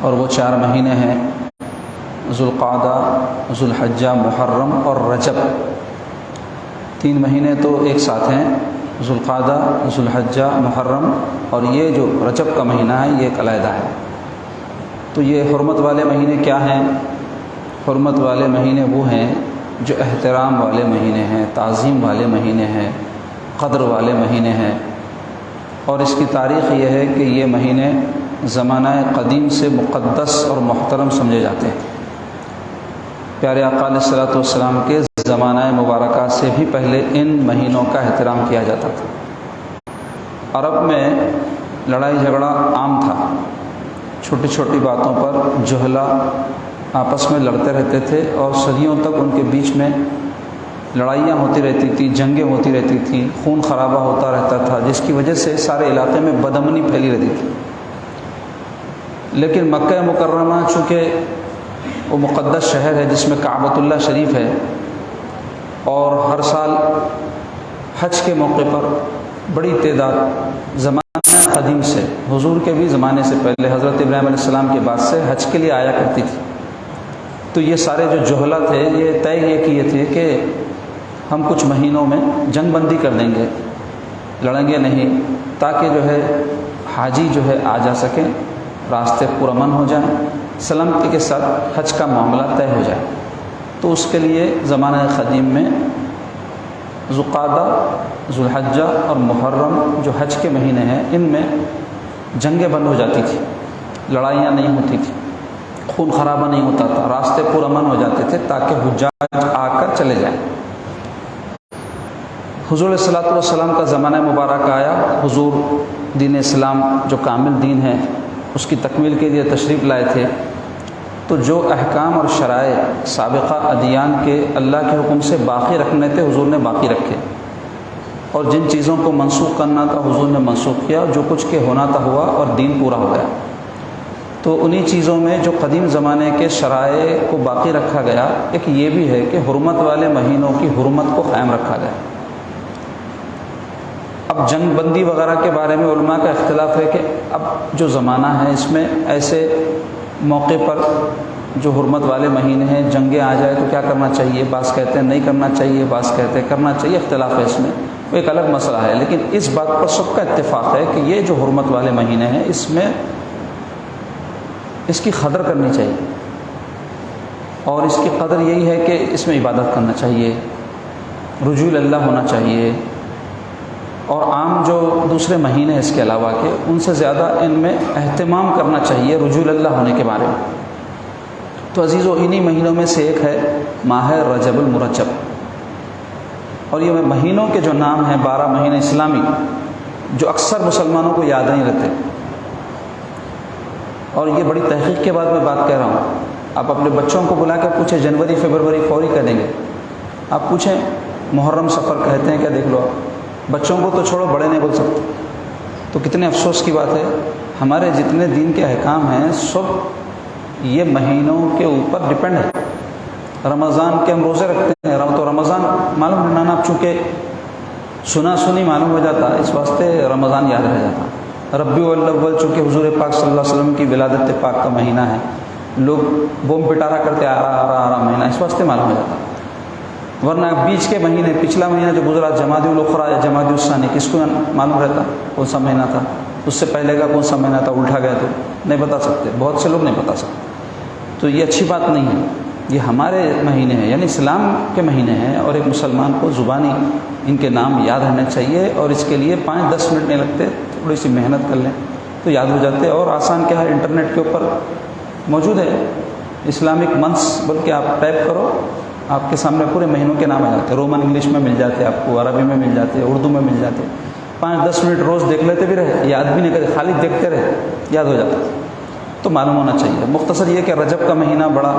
اور وہ 4 مہینے ہیں ذوالقعدہ، ذوالحجہ، محرم اور رجب۔ 3 مہینے تو ایک ساتھ ہیں، ذوالقعدہ، ذوالحجہ، محرم، اور یہ جو رجب کا مہینہ ہے یہ ایک علیحدہ ہے۔ تو یہ حرمت والے مہینے کیا ہیں؟ حرمت والے مہینے وہ ہیں جو احترام والے مہینے ہیں، تعظیم والے مہینے ہیں، قدر والے مہینے ہیں۔ اور اس کی تاریخ یہ ہے کہ یہ مہینے زمانہ قدیم سے مقدس اور محترم سمجھے جاتے ہیں۔ پیارے آقا علیہ الصلوۃ والسلام کے زمانہ مبارکہ سے بھی پہلے ان مہینوں کا احترام کیا جاتا تھا۔ عرب میں لڑائی جھگڑا عام تھا، چھوٹی چھوٹی باتوں پر جہلا آپس میں لڑتے رہتے تھے، اور صدیوں تک ان کے بیچ میں لڑائیاں ہوتی رہتی تھیں، جنگیں ہوتی رہتی تھیں، خون خرابہ ہوتا رہتا تھا، جس کی وجہ سے سارے علاقے میں بدامنی پھیلی رہتی تھی۔ لیکن مکہ مکرمہ چونکہ وہ مقدس شہر ہے جس میں کعبۃ اللہ شریف ہے، اور ہر سال حج کے موقع پر بڑی تعداد زمانہ قدیم سے، حضور کے بھی زمانے سے پہلے، حضرت ابراہیم علیہ السلام کے بعد سے حج کے لیے آیا کرتی تھی۔ تو یہ سارے جو جہلا تھے یہ طے یہ کیے تھے کہ ہم کچھ مہینوں میں جنگ بندی کر دیں گے، لڑیں گے نہیں، تاکہ جو ہے حاجی جو ہے آ جا سکیں، راستے پرامن ہو جائیں، سلامتی کے ساتھ حج کا معاملہ طے ہو جائے۔ تو اس کے لیے زمانہ قدیم میں ذوالقعدہ، ذوالحجہ اور محرم جو حج کے مہینے ہیں، ان میں جنگیں بند ہو جاتی تھی، لڑائیاں نہیں ہوتی تھی، خون خرابہ نہیں ہوتا تھا، راستے پرامن ہو جاتے تھے تاکہ حجاج آ کر چلے جائیں۔ حضور علیہ الصلوۃ والسلام کا زمانہ مبارک آیا، حضور دین اسلام جو کامل دین ہے اس کی تکمیل کے لیے تشریف لائے تھے۔ تو جو احکام اور شرائع سابقہ ادیان کے اللہ کے حکم سے باقی رکھنے تھے حضور نے باقی رکھے، اور جن چیزوں کو منسوخ کرنا تھا حضور نے منسوخ کیا، جو کچھ کے ہونا تھا ہوا، اور دین پورا ہو گیا۔ تو انہی چیزوں میں جو قدیم زمانے کے شرائع کو باقی رکھا گیا، ایک یہ بھی ہے کہ حرمت والے مہینوں کی حرمت کو قائم رکھا گیا۔ اب جنگ بندی وغیرہ کے بارے میں علماء کا اختلاف ہے کہ اب جو زمانہ ہے اس میں ایسے موقع پر جو حرمت والے مہینے ہیں جنگیں آ جائے تو کیا کرنا چاہیے، بعض کہتے ہیں نہیں کرنا چاہیے، بعض کہتے ہیں کرنا چاہیے، اختلاف ہے اس میں، وہ ایک الگ مسئلہ ہے۔ لیکن اس بات پر سب کا اتفاق ہے کہ یہ جو حرمت والے مہینے ہیں اس میں اس کی قدر کرنی چاہیے، اور اس کی قدر یہی ہے کہ اس میں عبادت کرنا چاہیے، رجوع اللہ ہونا چاہیے، اور عام جو دوسرے مہینے ہیں اس کے علاوہ کے ان سے زیادہ ان میں اہتمام کرنا چاہیے رجوع اللہ ہونے کے بارے میں۔ تو عزیزو، انہی مہینوں میں سے ایک ہے ماہ رجب المرجب، اور یہ مہینوں کے جو نام ہیں 12 مہینے اسلامی جو اکثر مسلمانوں کو یاد نہیں رہتے، اور یہ بڑی تحقیق کے بعد میں بات کہہ رہا ہوں۔ آپ اپنے بچوں کو بلا کے پوچھیں جنوری فروری فوری کہہ دیں گے، آپ پوچھیں محرم سفر کہتے ہیں کیا، دیکھ لو آپ، بچوں کو تو چھوڑو بڑے نہیں بول سکتے۔ تو کتنے افسوس کی بات ہے، ہمارے جتنے دین کے احکام ہیں سب یہ مہینوں کے اوپر ڈپینڈ ہے۔ رمضان کے ہم روزے رکھتے ہیں، تو رمضان معلوم رہنا، اب چونکہ سنا سنی معلوم ہو جاتا ہے، اس واسطے رمضان یاد رہ جاتا۔ ربیع الاول چونکہ حضور پاک صلی اللہ علیہ وسلم کی ولادت پاک کا مہینہ ہے، لوگ بوم پٹارا کرتے آ رہا مہینہ، اس واسطے معلوم ہو جاتا۔ ورنہ بیچ کے مہینے، پچھلا مہینہ جو گزرا جمادی الاخری یا جمادی الثانی، کس کو معلوم رہتا کون سا مہینہ تھا، اس سے پہلے کا کون سا مہینہ تھا، الٹا گیا تو نہیں بتا سکتے، بہت سے لوگ نہیں بتا سکتے۔ تو یہ اچھی بات نہیں ہے، یہ ہمارے مہینے ہیں، یعنی اسلام کے مہینے ہیں، اور ایک مسلمان کو زبانی ان کے نام یاد رہنے چاہیے، اور اس کے لیے 5-10 منٹ نہیں لگتے، تھوڑی سی محنت کر لیں تو یاد ہو جاتے۔ اور آسان کیا ہے، انٹرنیٹ کے اوپر موجود ہے اسلامک منتھس، بلکہ آپ ٹائپ کرو، آپ کے سامنے پورے مہینوں کے نام آ جاتے ہیں، رومن انگلش میں مل جاتے، آپ کو عربی میں مل جاتے، اردو میں مل جاتے۔ 5-10 منٹ روز دیکھ لیتے بھی رہے، یاد بھی نہیں کرتے، خالی دیکھتے رہے، یاد ہو جاتا۔ تو معلوم ہونا چاہیے۔ مختصر یہ کہ رجب کا مہینہ بڑا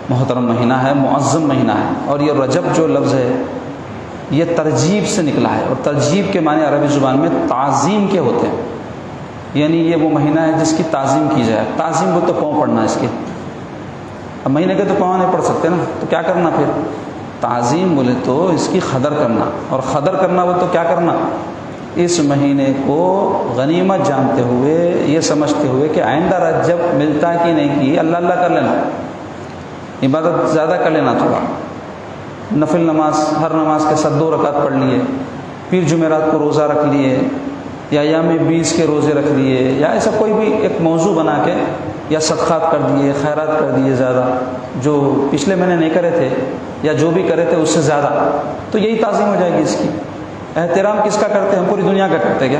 محترم مہینہ ہے، معظم مہینہ ہے، اور یہ رجب جو لفظ ہے یہ ترجیب سے نکلا ہے، اور ترجیب کے معنی عربی زبان میں تعظیم کے ہوتے ہیں، یعنی یہ وہ مہینہ ہے جس کی تعظیم کی جائے۔ تعظیم وہ تو پاؤں پڑنا ہے اس کے، اب مہینے کے تو پاؤں نہیں پڑ سکتے نا، تو کیا کرنا پھر؟ تعظیم بولے تو اس کی قدر کرنا، اور قدر کرنا وہ تو کیا کرنا؟ اس مہینے کو غنیمت جانتے ہوئے، یہ سمجھتے ہوئے کہ آئندہ رجب ملتا کہ نہیں کی، اللہ اللہ کر لینا، عبادت زیادہ کر لینا، تھوڑا نفل نماز ہر نماز کے ساتھ 2 رکعت پڑھ لیے، پھر جمعرات کو روزہ رکھ لیے، یا ایام 20 کے روزے رکھ لیے، یا ایسا کوئی بھی ایک موضوع بنا کے، یا صدقات کر دیے، خیرات کر دیے زیادہ، جو پچھلے مہینے نہیں کرے تھے یا جو بھی کرے تھے اس سے زیادہ، تو یہی تعظیم ہو جائے گی اس کی۔ احترام کس کا کرتے ہیں؟ ہم پوری دنیا کا کرتے کیا؟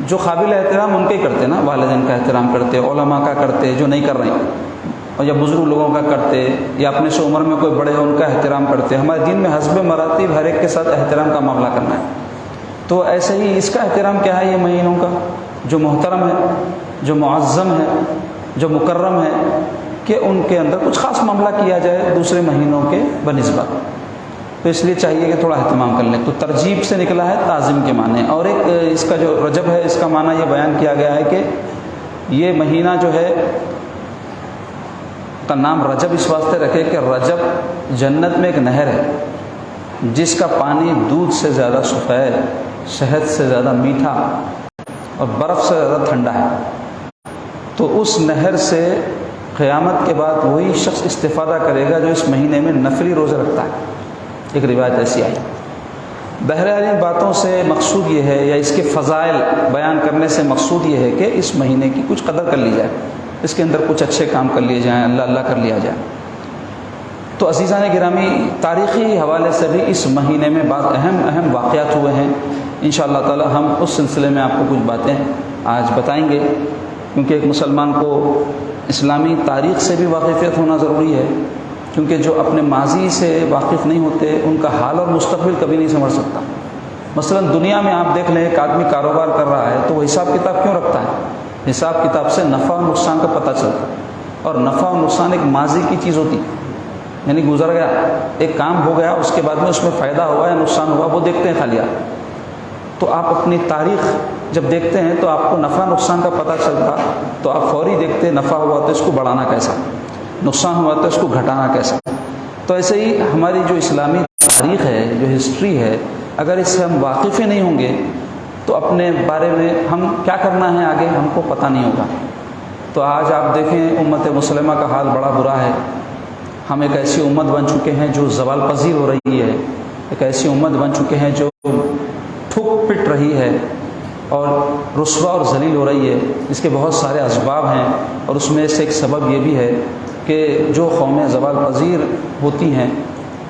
جو قابل احترام ان کے ہی کرتے نا، والدین کا احترام کرتے، علماء کا کرتے جو نہیں کر رہے ہیں، اور یا بزرگ لوگوں کا کرتے، یا اپنے سے عمر میں کوئی بڑے ہیں ان کا احترام کرتے۔ ہمارے دین میں حسب مراتب ہر ایک کے ساتھ احترام کا معاملہ کرنا ہے۔ تو ایسے ہی اس کا احترام کیا ہے یہ مہینوں کا، جو محترم ہے، جو معظم ہے، جو مکرم ہے، کہ ان کے اندر کچھ خاص معاملہ کیا جائے دوسرے مہینوں کے بنسبت، تو اس لیے چاہیے کہ تھوڑا اہتمام کر لیں۔ تو ترجیب سے نکلا ہے تعظیم کے معنی، اور ایک اس کا جو رجب ہے اس کا معنی یہ بیان کیا گیا ہے کہ یہ مہینہ جو ہے کا نام رجب اس واسطے رکھے کہ رجب جنت میں ایک نہر ہے جس کا پانی دودھ سے زیادہ سفید، شہد سے زیادہ میٹھا اور برف سے زیادہ ٹھنڈا ہے۔ تو اس نہر سے قیامت کے بعد وہی شخص استفادہ کرے گا جو اس مہینے میں نفلی روزے رکھتا ہے۔ ایک روایت ایسی آئی۔ بہرحال ان باتوں سے مقصود یہ ہے، یا اس کے فضائل بیان کرنے سے مقصود یہ ہے کہ اس مہینے کی کچھ قدر کر لی جائے، اس کے اندر کچھ اچھے کام کر لیے جائیں، اللہ اللہ کر لیا جائے۔ تو عزیزان گرامی، تاریخی حوالے سے بھی اس مہینے میں بعض اہم واقعات ہوئے ہیں۔ انشاءاللہ تعالی ہم اس سلسلے میں آپ کو کچھ باتیں آج بتائیں گے، کیونکہ ایک مسلمان کو اسلامی تاریخ سے بھی واقفیت ہونا ضروری ہے، کیونکہ جو اپنے ماضی سے واقف نہیں ہوتے ان کا حال اور مستقبل کبھی نہیں سمجھ سکتا۔ مثلا دنیا میں آپ دیکھ لیں، ایک آدمی کاروبار کر رہا ہے تو وہ حساب کتاب کیوں رکھتا ہے؟ حساب کتاب سے نفع اور نقصان کا پتہ چلتا ہے، اور نفع اور نقصان ایک ماضی کی چیز ہوتی ہے، یعنی گزر گیا ایک کام ہو گیا، اس کے بعد میں اس میں فائدہ ہوا یا نقصان ہوا وہ دیکھتے ہیں خالی آپ۔ تو آپ اپنی تاریخ جب دیکھتے ہیں تو آپ کو نفع نقصان کا پتہ چلتا، تو آپ فوری دیکھتے نفع ہوا تو اس کو بڑھانا کیسا، نقصان ہوا تو اس کو گھٹانا کیسا۔ تو ایسے ہی ہماری جو اسلامی تاریخ ہے، جو ہسٹری ہے، اگر اس سے ہم واقف ہی نہیں ہوں گے تو اپنے بارے میں ہم کیا کرنا ہے آگے ہم کو پتہ نہیں ہوگا۔ تو آج آپ دیکھیں امت مسلمہ کا حال بڑا برا ہے۔ ہم ایک ایسی امت بن چکے ہیں جو زوال پذیر ہو رہی ہے، ایک ایسی امت بن چکے ہیں جو ٹھک پٹ رہی ہے اور رسوا اور ذلیل ہو رہی ہے۔ اس کے بہت سارے اسباب ہیں، اور اس میں سے ایک سبب یہ بھی ہے کہ جو قومیں زوال پذیر ہوتی ہیں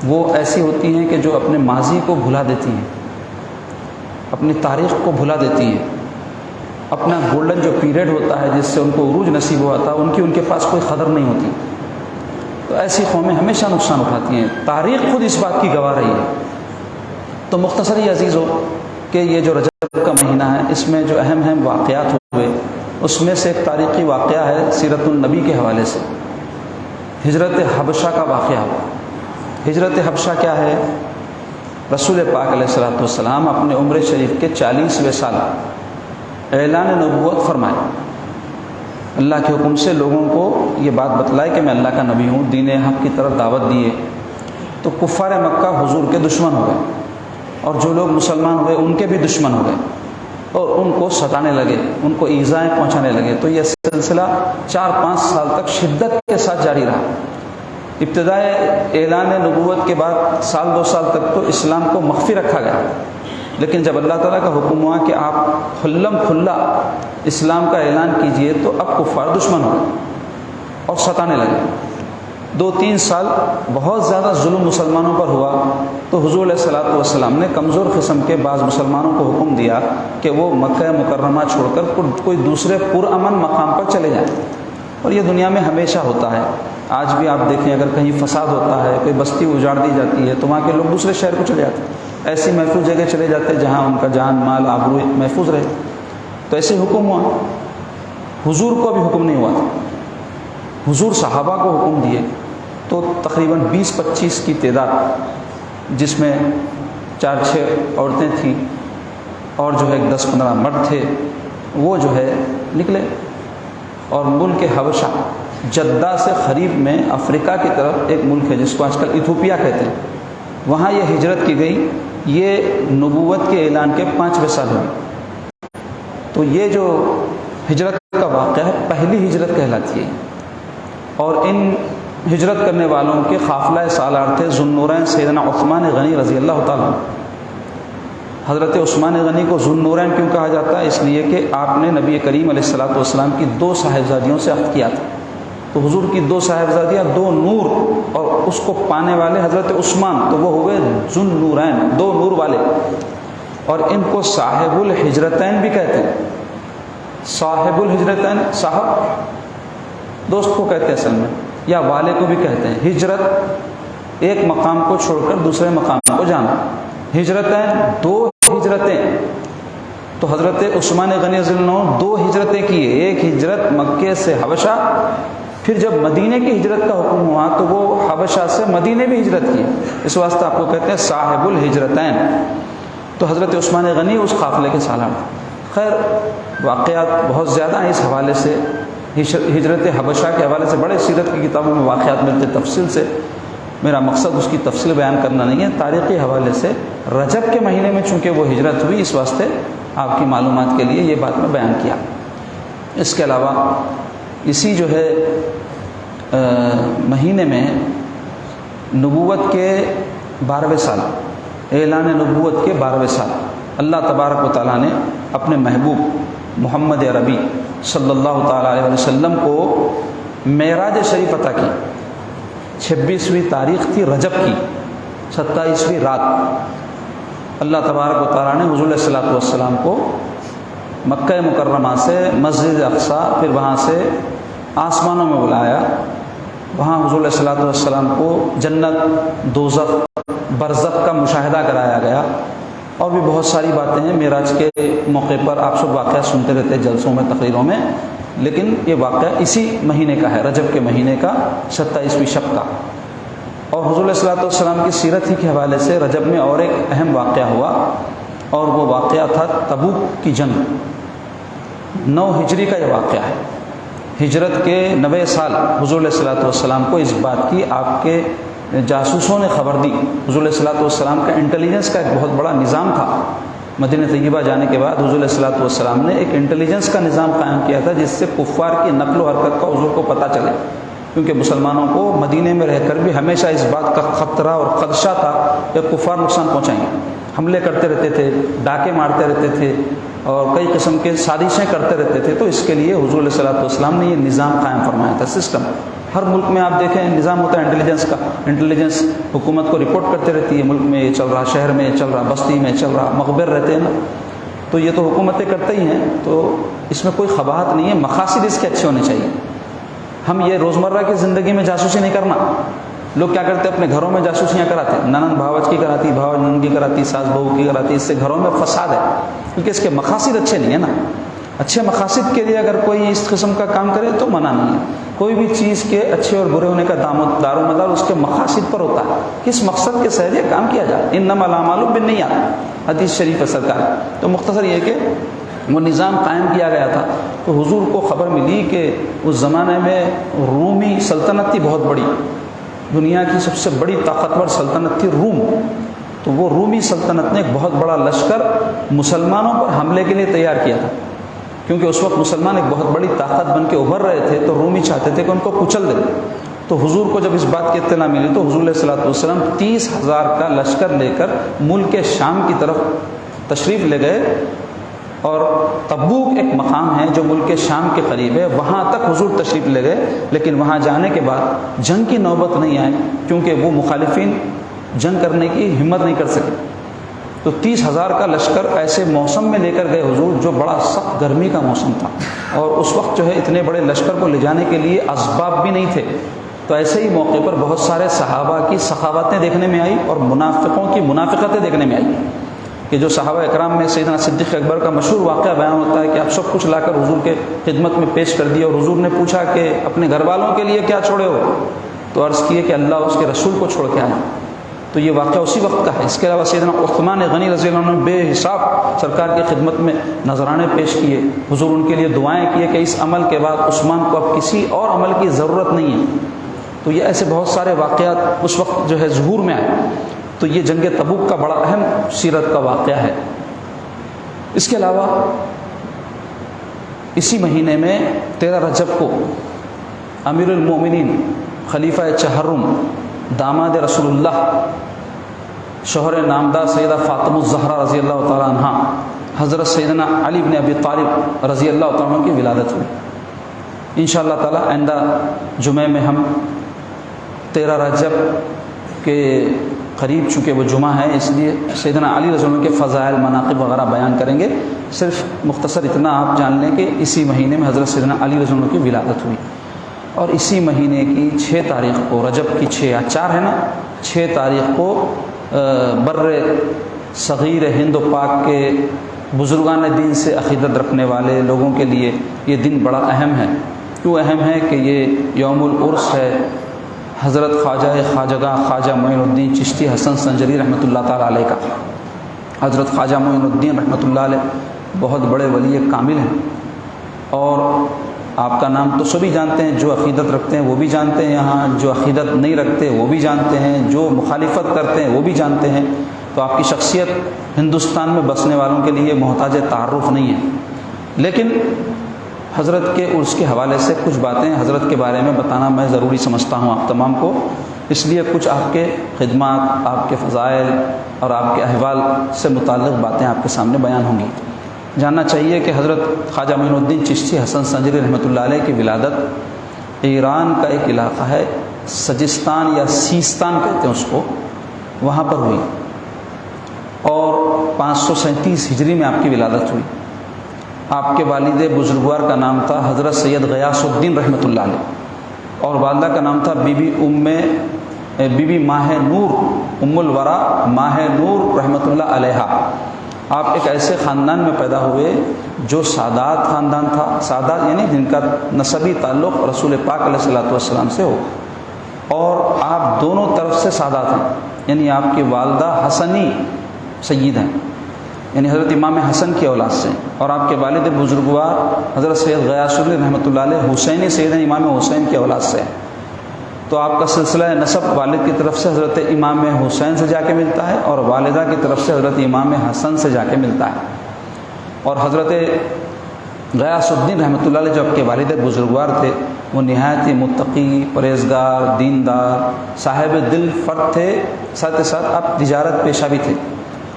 وہ ایسی ہوتی ہیں کہ جو اپنے ماضی کو بھلا دیتی ہیں، اپنی تاریخ کو بھلا دیتی ہیں، اپنا گولڈن جو پیریڈ ہوتا ہے جس سے ان کو عروج نصیب ہوا تھا ان کے پاس کوئی قدر نہیں ہوتی۔ تو ایسی قومیں ہمیشہ نقصان اٹھاتی ہیں، تاریخ خود اس بات کی گواہ رہی ہے۔ تو مختصری عزیز ہو کہ یہ جو رجب کا مہینہ ہے اس میں جو اہم واقعات ہوئے اس میں سے ایک تاریخی واقعہ ہے سیرت النبی کے حوالے سے، ہجرت حبشہ کا واقعہ۔ ہجرت حبشہ کیا ہے؟ رسول پاک علیہ الصلوۃ والسلام اپنے عمر شریف کے 40ویں سال اعلان نبوت فرمائے، اللہ کے حکم سے لوگوں کو یہ بات بتلائے کہ میں اللہ کا نبی ہوں، دین حق کی طرف دعوت دیے۔ تو کفار مکہ حضور کے دشمن ہو گئے، اور جو لوگ مسلمان ہوئے ان کے بھی دشمن ہو گئے، اور ان کو ستانے لگے، ان کو ایذائیں پہنچانے لگے۔ تو یہ سلسلہ 4-5 سال تک شدت کے ساتھ جاری رہا۔ ابتدائے اعلان نبوت کے بعد 1-2 سال تک تو اسلام کو مخفی رکھا گیا، لیکن جب اللہ تعالیٰ کا حکم ہوا کہ آپ کھلم کھلا اسلام کا اعلان کیجئے تو اب کفار دشمن ہو گئے اور ستانے لگے۔ 2-3 سال بہت زیادہ ظلم مسلمانوں پر ہوا، تو حضور علیہ الصلوۃ والسلام نے کمزور قسم کے بعض مسلمانوں کو حکم دیا کہ وہ مکہ مکرمہ چھوڑ کر کوئی دوسرے پرامن مقام پر چلے جائیں۔ اور یہ دنیا میں ہمیشہ ہوتا ہے، آج بھی آپ دیکھیں اگر کہیں فساد ہوتا ہے، کوئی بستی اجاڑ دی جاتی ہے تو وہاں کے لوگ دوسرے شہر کو چلے جاتے ہیں، ایسی محفوظ جگہ چلے جاتے ہیں جہاں ان کا جان مال آبرو محفوظ رہے۔ تو ایسے حکم ہوا، حضور کو بھی حکم نہیں ہوا تھا، حضور صحابہ کو حکم دیے، تو تقریباً 20-25 کی تعداد، جس میں 4-6 عورتیں تھیں اور جو ہے 10-15 مرد تھے، وہ جو ہے نکلے اور ملک حبشہ جدہ سے قریب میں افریقہ کی طرف ایک ملک ہے جس کو آج کل ایتھوپیا کہتے ہیں، وہاں یہ ہجرت کی گئی، یہ نبوت کے اعلان کے 5ویں سال ہوئے. تو یہ جو ہجرت کا واقعہ ہے پہلی ہجرت کہلاتی ہے. اور ان ہجرت کرنے والوں کے قافلہ سالار تھے ذوالنورین سیدنا عثمان غنی رضی اللہ تعالیٰ. حضرت عثمان غنی کو ذوالنورین کیوں کہا جاتا ہے؟ اس لیے کہ آپ نے نبی کریم علیہ الصلوۃ والسلام کی 2 صاحبزادیوں سے عہد کیا تھا. تو حضور کی 2 صاحبزادیاں 2 نور، اور اس کو پانے والے حضرت عثمان، تو وہ ہوئے ذوالنورین، 2 نور والے. اور ان کو صاحب الحجرتین بھی کہتے ہیں. صاحب الحجرتین، صاحب دوست کو کہتے ہیں اصل میں، یا والے کو بھی کہتے ہیں. ہجرت ایک مقام کو چھوڑ کر دوسرے مقام کو جانا. ہجرتین 2 ہجرتیں. تو حضرت عثمان غنی رضی اللہ عنہ 2 ہجرتیں کیے. ایک ہجرت مکے سے حبشہ، پھر جب مدینے کی ہجرت کا حکم ہوا تو وہ حبشہ سے مدینے بھی ہجرت کی. اس واسطے آپ کو کہتے ہیں صاحب الحجرتین. تو حضرت عثمان غنی اس قافلے کے سالار تھے. خیر واقعات بہت زیادہ ہیں اس حوالے سے. ہجرت حبشہ کے حوالے سے بڑے سیرت کی کتابوں میں واقعات ملتے تفصیل سے. میرا مقصد اس کی تفصیل بیان کرنا نہیں ہے. تاریخی حوالے سے رجب کے مہینے میں چونکہ وہ ہجرت ہوئی، اس واسطے آپ کی معلومات کے لیے یہ بات میں بیان کیا. اس کے علاوہ اسی جو ہے مہینے میں نبوت کے 12ویں سال، اعلان نبوت کے 12ویں سال، اللہ تبارک و تعالیٰ نے اپنے محبوب محمد عربی صلی اللہ تعالیٰ علیہ وسلم کو معراج شریف عطا کی. 26ویں تاریخ تھی رجب کی، 27ویں رات اللہ تبارک و تعالیٰ نے حضور علیہ الصلوۃ والسلام کو مکہ مکرمہ سے مسجد اقصیٰ، پھر وہاں سے آسمانوں میں بلایا. وہاں حضور علیہ الصلوۃ والسلام کو جنت، دوزخ، برزخ کا مشاہدہ کرایا گیا. اور بھی بہت ساری باتیں ہیں. معراج کے موقع پر آپ سب واقعہ سنتے رہتے ہیں جلسوں میں، تقریروں میں، لیکن یہ واقعہ اسی مہینے کا ہے، رجب کے مہینے کا 27ویں شب کا. اور حضور علیہ الصلوۃ والسلام کی سیرت ہی کے حوالے سے رجب میں اور ایک اہم واقعہ ہوا، اور وہ واقعہ تھا تبوک کی جنگ. 9 ہجری کا یہ واقعہ ہے. ہجرت کے 90 سال حضور علیہ الصلوۃ والسلام کو اس بات کی آپ کے جاسوسوں نے خبر دی. حضور علیہ الصلوۃ والسلام کا انٹیلیجنس کا ایک بہت بڑا نظام تھا. مدینہ طیبہ جانے کے بعد حضور علیہ الصلوۃ والسلام نے ایک انٹیلیجنس کا نظام قائم کیا تھا، جس سے کفار کی نقل و حرکت کا حضور کو پتہ چلے. کیونکہ مسلمانوں کو مدینے میں رہ کر بھی ہمیشہ اس بات کا خطرہ اور خدشہ تھا کہ کفار نقصان پہنچائیں گے. حملے کرتے رہتے تھے، ڈاکے مارتے رہتے تھے، اور کئی قسم کے سازشیں کرتے رہتے تھے. تو اس کے لیے حضور علیہ الصلوۃ والسلام نے یہ نظام قائم فرمایا تھا، سسٹم. ہر ملک میں آپ دیکھیں نظام ہوتا ہے انٹیلیجنس کا. انٹیلیجنس حکومت کو رپورٹ کرتے رہتی ہے، ملک میں یہ چل رہا، شہر میں یہ چل رہا، بستی میں چل رہا، مخبر رہتے ہیں نا. تو یہ تو حکومتیں کرتے ہی ہیں، تو اس میں کوئی قباحت نہیں ہے. مقاصد اس کے اچھے ہونے چاہیے. ہم یہ روزمرہ کی زندگی میں جاسوسی نہیں کرنا. لوگ کیا کرتے ہیں، اپنے گھروں میں جاسوسیاں کراتے ہیں. ننند بھاوج کی کراتی، بھاوج ننند کی کراتی، ساس بہو کی کراتی. اس سے گھروں میں فساد ہے، کیونکہ اس کے مقاصد اچھے نہیں ہیں نا. اچھے مقاصد کے لیے اگر کوئی اس قسم کا کام کرے تو منع نہیں ہے. کوئی بھی چیز کے اچھے اور برے ہونے کا دار و مدار اس کے مقاصد پر ہوتا ہے. کس مقصد کے سہجے کام کیا جائے. انما الاعمال بالنیات، حدیث شریف ہے سرکار. تو مختصر یہ کہ وہ نظام قائم کیا گیا تھا. تو حضور کو خبر ملی کہ اس زمانے میں رومی سلطنت تھی بہت بڑی، دنیا کی سب سے بڑی طاقتور سلطنت تھی روم. تو وہ رومی سلطنت نے ایک بہت بڑا لشکر مسلمانوں پر حملے کے لیے تیار کیا تھا، کیونکہ اس وقت مسلمان ایک بہت بڑی طاقت بن کے ابھر رہے تھے. تو رومی چاہتے تھے کہ ان کو کچل دیں. تو حضور کو جب اس بات کی اطلاع ملی تو حضور علیہ الصلوۃ والسلام 30,000 کا لشکر لے کر ملک شام کی طرف تشریف لے گئے. اور تبوک ایک مقام ہے جو ملک شام کے قریب ہے، وہاں تک حضور تشریف لے گئے. لیکن وہاں جانے کے بعد جنگ کی نوبت نہیں آئی، کیونکہ وہ مخالفین جنگ کرنے کی ہمت نہیں کر سکے. تو 30,000 کا لشکر ایسے موسم میں لے کر گئے حضور جو بڑا سخت گرمی کا موسم تھا، اور اس وقت جو ہے اتنے بڑے لشکر کو لے جانے کے لیے اسباب بھی نہیں تھے. تو ایسے ہی موقع پر بہت سارے صحابہ کی سخاوتیں دیکھنے میں آئی اور منافقوں کی منافقتیں دیکھنے میں آئی. کہ جو صحابہ اکرام میں سیدنا صدیق اکبر کا مشہور واقعہ بیان ہوتا ہے کہ آپ سب کچھ لا کر حضور کے خدمت میں پیش کر دیا، اور حضور نے پوچھا کہ اپنے گھر والوں کے لیے کیا چھوڑے ہو؟ تو عرض کیے کہ اللہ اس کے رسول کو چھوڑ کے آئے. تو یہ واقعہ اسی وقت کا ہے. اس کے علاوہ سیدنا عثمان غنی رضی اللہ عنہ نے بے حساب سرکار کی خدمت میں نذرانے پیش کیے. حضور ان کے لیے دعائیں کیے کہ اس عمل کے بعد عثمان کو اب کسی اور عمل کی ضرورت نہیں ہے. تو یہ ایسے بہت سارے واقعات اس وقت جو ہے ظہور میں آئے. تو یہ جنگ تبوک کا بڑا اہم سیرت کا واقعہ ہے۔ اس کے علاوہ اسی مہینے میں 13 رجب کو امیر المومنین خلیفہ چہرم داماد رسول اللہ شوہر نامدار سیدہ فاطمہ الزہرا رضی اللہ تعالیٰ عنہ حضرت سیدنا علی بن ابی طالب رضی اللہ تعالیٰ عنہ کی ولادت ہوئی۔ انشاءاللہ تعالیٰ آئندہ جمعے میں ہم 13 رجب کے قریب، چونکہ وہ جمعہ ہے اس لیے سیدنا علی رضی اللہ عنہ کے فضائل مناقب وغیرہ بیان کریں گے۔ صرف مختصر اتنا آپ جان لیں کہ اسی مہینے میں حضرت سیدنا علی رضی اللہ عنہ کی ولادت ہوئی، اور اسی مہینے کی 6 تاریخ کو، رجب کی 6 یا 4 ہے نا، 6 تاریخ کو بر صغیر ہند و پاک کے بزرگان دین سے عقیدت رکھنے والے لوگوں کے لیے یہ دن بڑا اہم ہے۔ کیوں اہم ہے کہ یہ یوم العرس ہے حضرت خواجہ معین الدین چشتی حسن سنجری رحمۃ اللہ تعالیٰ علیہ کا۔ حضرت خواجہ معین الدین رحمۃ اللہ علیہ بہت بڑے ولی کامل ہیں، اور آپ کا نام تو سبھی جانتے ہیں، جو عقیدت رکھتے ہیں وہ بھی جانتے ہیں، یہاں جو عقیدت نہیں رکھتے وہ بھی جانتے ہیں، جو مخالفت کرتے ہیں وہ بھی جانتے ہیں۔ تو آپ کی شخصیت ہندوستان میں بسنے والوں کے لیے محتاج تعارف نہیں ہے، لیکن حضرت کے عرس کے حوالے سے کچھ باتیں حضرت کے بارے میں بتانا میں ضروری سمجھتا ہوں آپ تمام کو، اس لیے کچھ آپ کے خدمات، آپ کے فضائل اور آپ کے احوال سے متعلق باتیں آپ کے سامنے بیان ہوں گی۔ جاننا چاہیے کہ حضرت خواجہ معین الدین چشتی حسن سنجری رحمۃ اللہ علیہ کی ولادت ایران کا ایک علاقہ ہے، سجستان یا سیستان کہتے ہیں اس کو، وہاں پر ہوئی، اور 537 ہجری میں آپ کی ولادت ہوئی۔ آپ کے والد بزرگوار کا نام تھا حضرت سید غیاث الدین رحمۃ اللہ علیہ، اور والدہ کا نام تھا بی بی ماہ نور ام الورا ماہ نور رحمۃ اللہ علیہ۔ آپ ایک ایسے خاندان میں پیدا ہوئے جو سادات خاندان تھا، سادات یعنی جن کا نسبی تعلق رسول پاک علیہ الصلوۃ والسلام سے ہو، اور آپ دونوں طرف سے سادات ہیں، یعنی آپ کی والدہ حسنی سید ہیں، یعنی حضرت امام حسن کی اولاد سے، اور آپ کے والد بزرگوار حضرت سید غیاث الدین رحمۃ اللہ علیہ حسینی سید ہیں، امام حسین کی اولاد سے۔ تو آپ کا سلسلہ نسب والد کی طرف سے حضرت امام حسین سے جا کے ملتا ہے، اور والدہ کی طرف سے حضرت امام حسن سے جا کے ملتا ہے۔ اور حضرت غیاث الدین رحمۃ اللہ علیہ جو آپ کے والد بزرگوار تھے، وہ نہایت ہی متقی، پرہیزگار، دیندار، صاحب دل فرد تھے، ساتھ ساتھ آپ تجارت پیشہ بھی تھے۔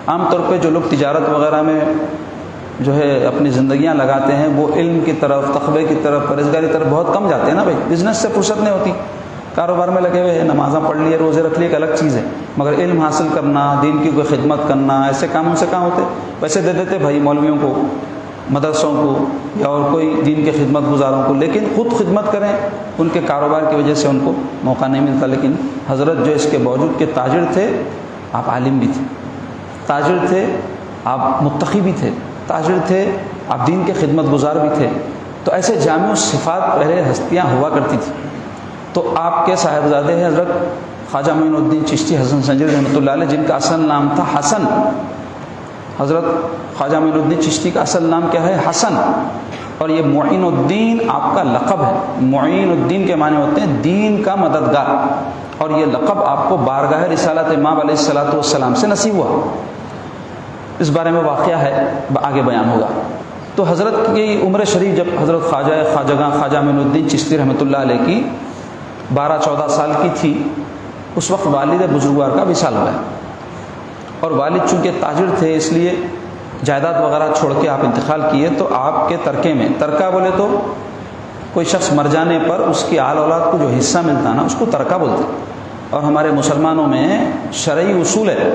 عام طور پہ جو لوگ تجارت وغیرہ میں جو ہے اپنی زندگیاں لگاتے ہیں، وہ علم کی طرف، تقوی کی طرف، پرہیزگاری کی طرف بہت کم جاتے ہیں نا بھائی، بزنس سے فرصت نہیں ہوتی، کاروبار میں لگے ہوئے ہیں، نمازاں پڑھ لیے، روزے رکھ لیے، ایک الگ چیز ہے، مگر علم حاصل کرنا، دین کی کوئی خدمت کرنا، ایسے کاموں سے کہاں ہوتے؟ پیسے دے دیتے بھائی مولویوں کو، مدرسوں کو، یا اور کوئی دین کے خدمت گزاروں کو، لیکن خود خدمت کریں، ان کے کاروبار کی وجہ سے ان کو موقع نہیں ملتا۔ لیکن حضرت جو اس کے باوجود کہ تاجر تھے، آپ عالم بھی تھے، تاجر تھے آپ متقی بھی تھے، تاجر تھے آپ دین کے خدمت گزار بھی تھے، تو ایسے جامع صفات پہلے ہستیاں ہوا کرتی تھی۔ تو آپ کے صاحبزادے ہیں حضرت خواجہ معین الدین چشتی حسن سنجری رحمۃ اللہ علیہ، جن کا اصل نام تھا حسن۔ حضرت خواجہ معین الدین چشتی کا اصل نام کیا ہے؟ حسن، اور یہ معین الدین آپ کا لقب ہے۔ معین الدین کے معنی ہوتے ہیں دین کا مددگار، اور یہ لقب آپ کو بارگاہ رسالت امام علیہ الصلوۃ والسلام سے نصیب ہوا۔ اس بارے میں واقعہ ہے، آگے بیان ہوگا۔ تو حضرت کی عمر شریف جب حضرت خواجہ معین الدین چشتی رحمۃ اللہ علیہ کی 12-14 سال کی تھی، اس وقت والد بزرگوار کا وصال ہوا ہے، اور والد چونکہ تاجر تھے اس لیے جائیداد وغیرہ چھوڑ کے آپ انتقال کیے۔ تو آپ کے ترکے میں، ترکہ بولے تو کوئی شخص مر جانے پر اس کی آل اولاد کو جو حصہ ملتا نا، اس کو ترکہ بولتے ہیں۔ اور ہمارے مسلمانوں میں شرعی اصول ہے،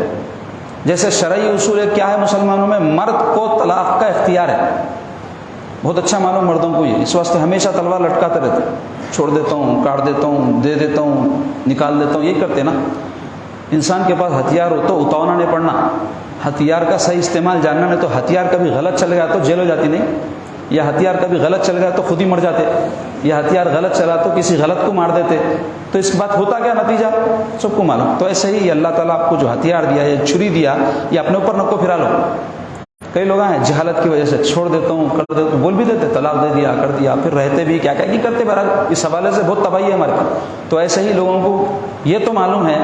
جیسے شرعی اصول ہے کیا ہے مسلمانوں میں؟ مرد کو طلاق کا اختیار ہے، بہت اچھا معلوم مردوں کو یہ، اس واسطے ہمیشہ تلوار لٹکاتے رہتے، چھوڑ دیتا ہوں، کاٹ دیتا ہوں، دے دیتا ہوں، نکال دیتا ہوں، یہ کرتے نا۔ انسان کے پاس ہتھیار ہو تو اتاونا نہیں پڑنا، ہتھیار کا صحیح استعمال جاننا، نہیں تو ہتھیار کبھی غلط چل گیا تو جیل ہو جاتی نہیں، یا ہتھیار کبھی غلط چل گیا تو خود ہی مر جاتے، یا ہتھیار غلط چلا تو کسی غلط کو مار دیتے۔ تو اس بات ہوتا کیا نتیجہ سب کو معلوم۔ تو ایسے ہی اللہ تعالیٰ آپ کو جو ہتھیار دیا یا چھری دیا، یہ اپنے اوپر نکو پھرا لو۔ کئی لوگ ہیں جہالت کی وجہ سے چھوڑ دیتا ہوں، کر دیتا ہوں، بول بھی دیتے طلاق دے دیا، کر دیا، پھر رہتے بھی کیا کیا کرتے، بہرحال اس حوالے سے بہت تباہی ہے ہمارے پاس۔ تو ایسے ہی لوگوں کو یہ تو معلوم ہے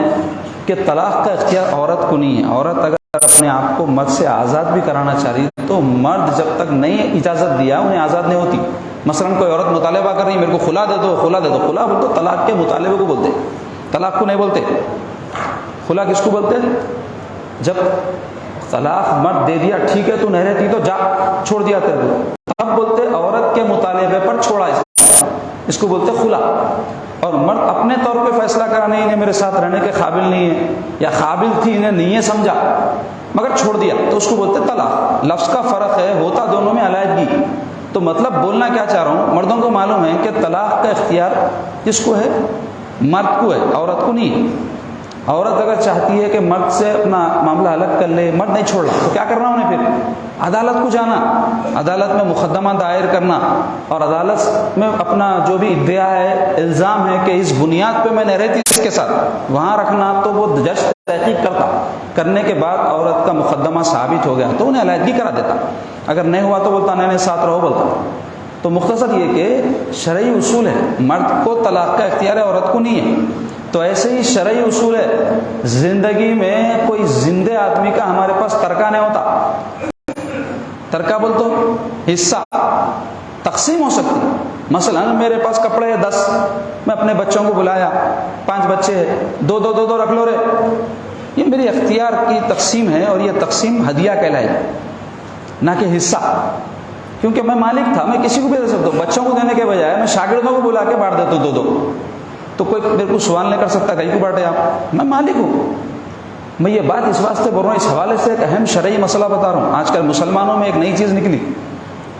کہ طلاق کا اختیار عورت کو نہیں ہے. عورت اگر اپنے آپ کو مرد سے آزاد بھی کرانا چاہ رہی تو مرد جب تک نہیں اجازت دیا انہیں آزاد نہیں ہوتی. مثلا کوئی عورت مطالبہ کر رہی ہے میرے کو خلا دے دو خلا دے دو. خلا بول تو طلاق کے مطالبے کو بولتے, طلاق کو نہیں بولتے. خلا کس کو بولتے؟ جب طلاق مرد دے دیا ٹھیک ہے تو نہیں رہتی تو جا چھوڑ دیا تیرے کو, تب بولتے عورت کے مطالبے پر چھوڑا, اس کو بولتے خلا. اور مرد اپنے طور پہ فیصلہ کرا نہیں انہیں میرے ساتھ رہنے کے قابل نہیں ہے, یا قابل تھی انہیں نہیں ہے سمجھا مگر چھوڑ دیا, تو اس کو بولتے طلاق. لفظ کا فرق ہے, ہوتا دونوں میں علیحدگی. تو مطلب بولنا کیا چاہ رہا ہوں, مردوں کو معلوم ہے کہ طلاق کا اختیار کس کو ہے؟ مرد کو ہے, عورت کو نہیں. عورت اگر چاہتی ہے کہ مرد سے اپنا معاملہ الگ کر لے, مرد نہیں چھوڑ رہا, تو کیا کرنا انہیں پھر؟ عدالت کو جانا, عدالت میں مقدمہ دائر کرنا, اور عدالت میں اپنا جو بھی ادعا ہے الزام ہے کہ اس بنیاد پہ میں نہیں رہتی اس کے ساتھ وہاں رکھنا, تو وہ جج تحقیق کرتا, کرنے کے بعد عورت کا مقدمہ ثابت ہو گیا تو انہیں علیحدگی کرا دیتا. اگر نہیں ہوا تو بولتا نہیں ساتھ رہو بولتا. تو مختصر یہ کہ شرعی اصول ہے, مرد کو طلاق کا اختیار ہے, عورت کو نہیں ہے. تو ایسے ہی شرعی اصول ہے, زندگی میں کوئی زندہ آدمی کا ہمارے پاس ترکہ نہیں ہوتا. ترکہ بول تو حصہ تقسیم ہو سکتی. مثلا میرے پاس کپڑے ہیں 10, میں اپنے بچوں کو بلایا, 5 بچے ہیں, دو دو دو دو رکھ لو رے, یہ میری اختیار کی تقسیم ہے, اور یہ تقسیم ہدیہ کہلائے نہ کہ حصہ, کیونکہ میں مالک تھا, میں کسی کو بھی دے سکتا ہوں. بچوں کو دینے کے بجائے میں شاگردوں کو بلا کے بانٹ دیتا ہوں 2-2, تو کوئی میرے کو سوال نہیں کر سکتا کہیں کو بانٹے آپ, میں مالک ہوں. میں یہ بات اس واسطے بول رہا ہوں, اس حوالے سے ایک اہم شرعی مسئلہ بتا رہا ہوں. آج کل مسلمانوں میں ایک نئی چیز نکلی.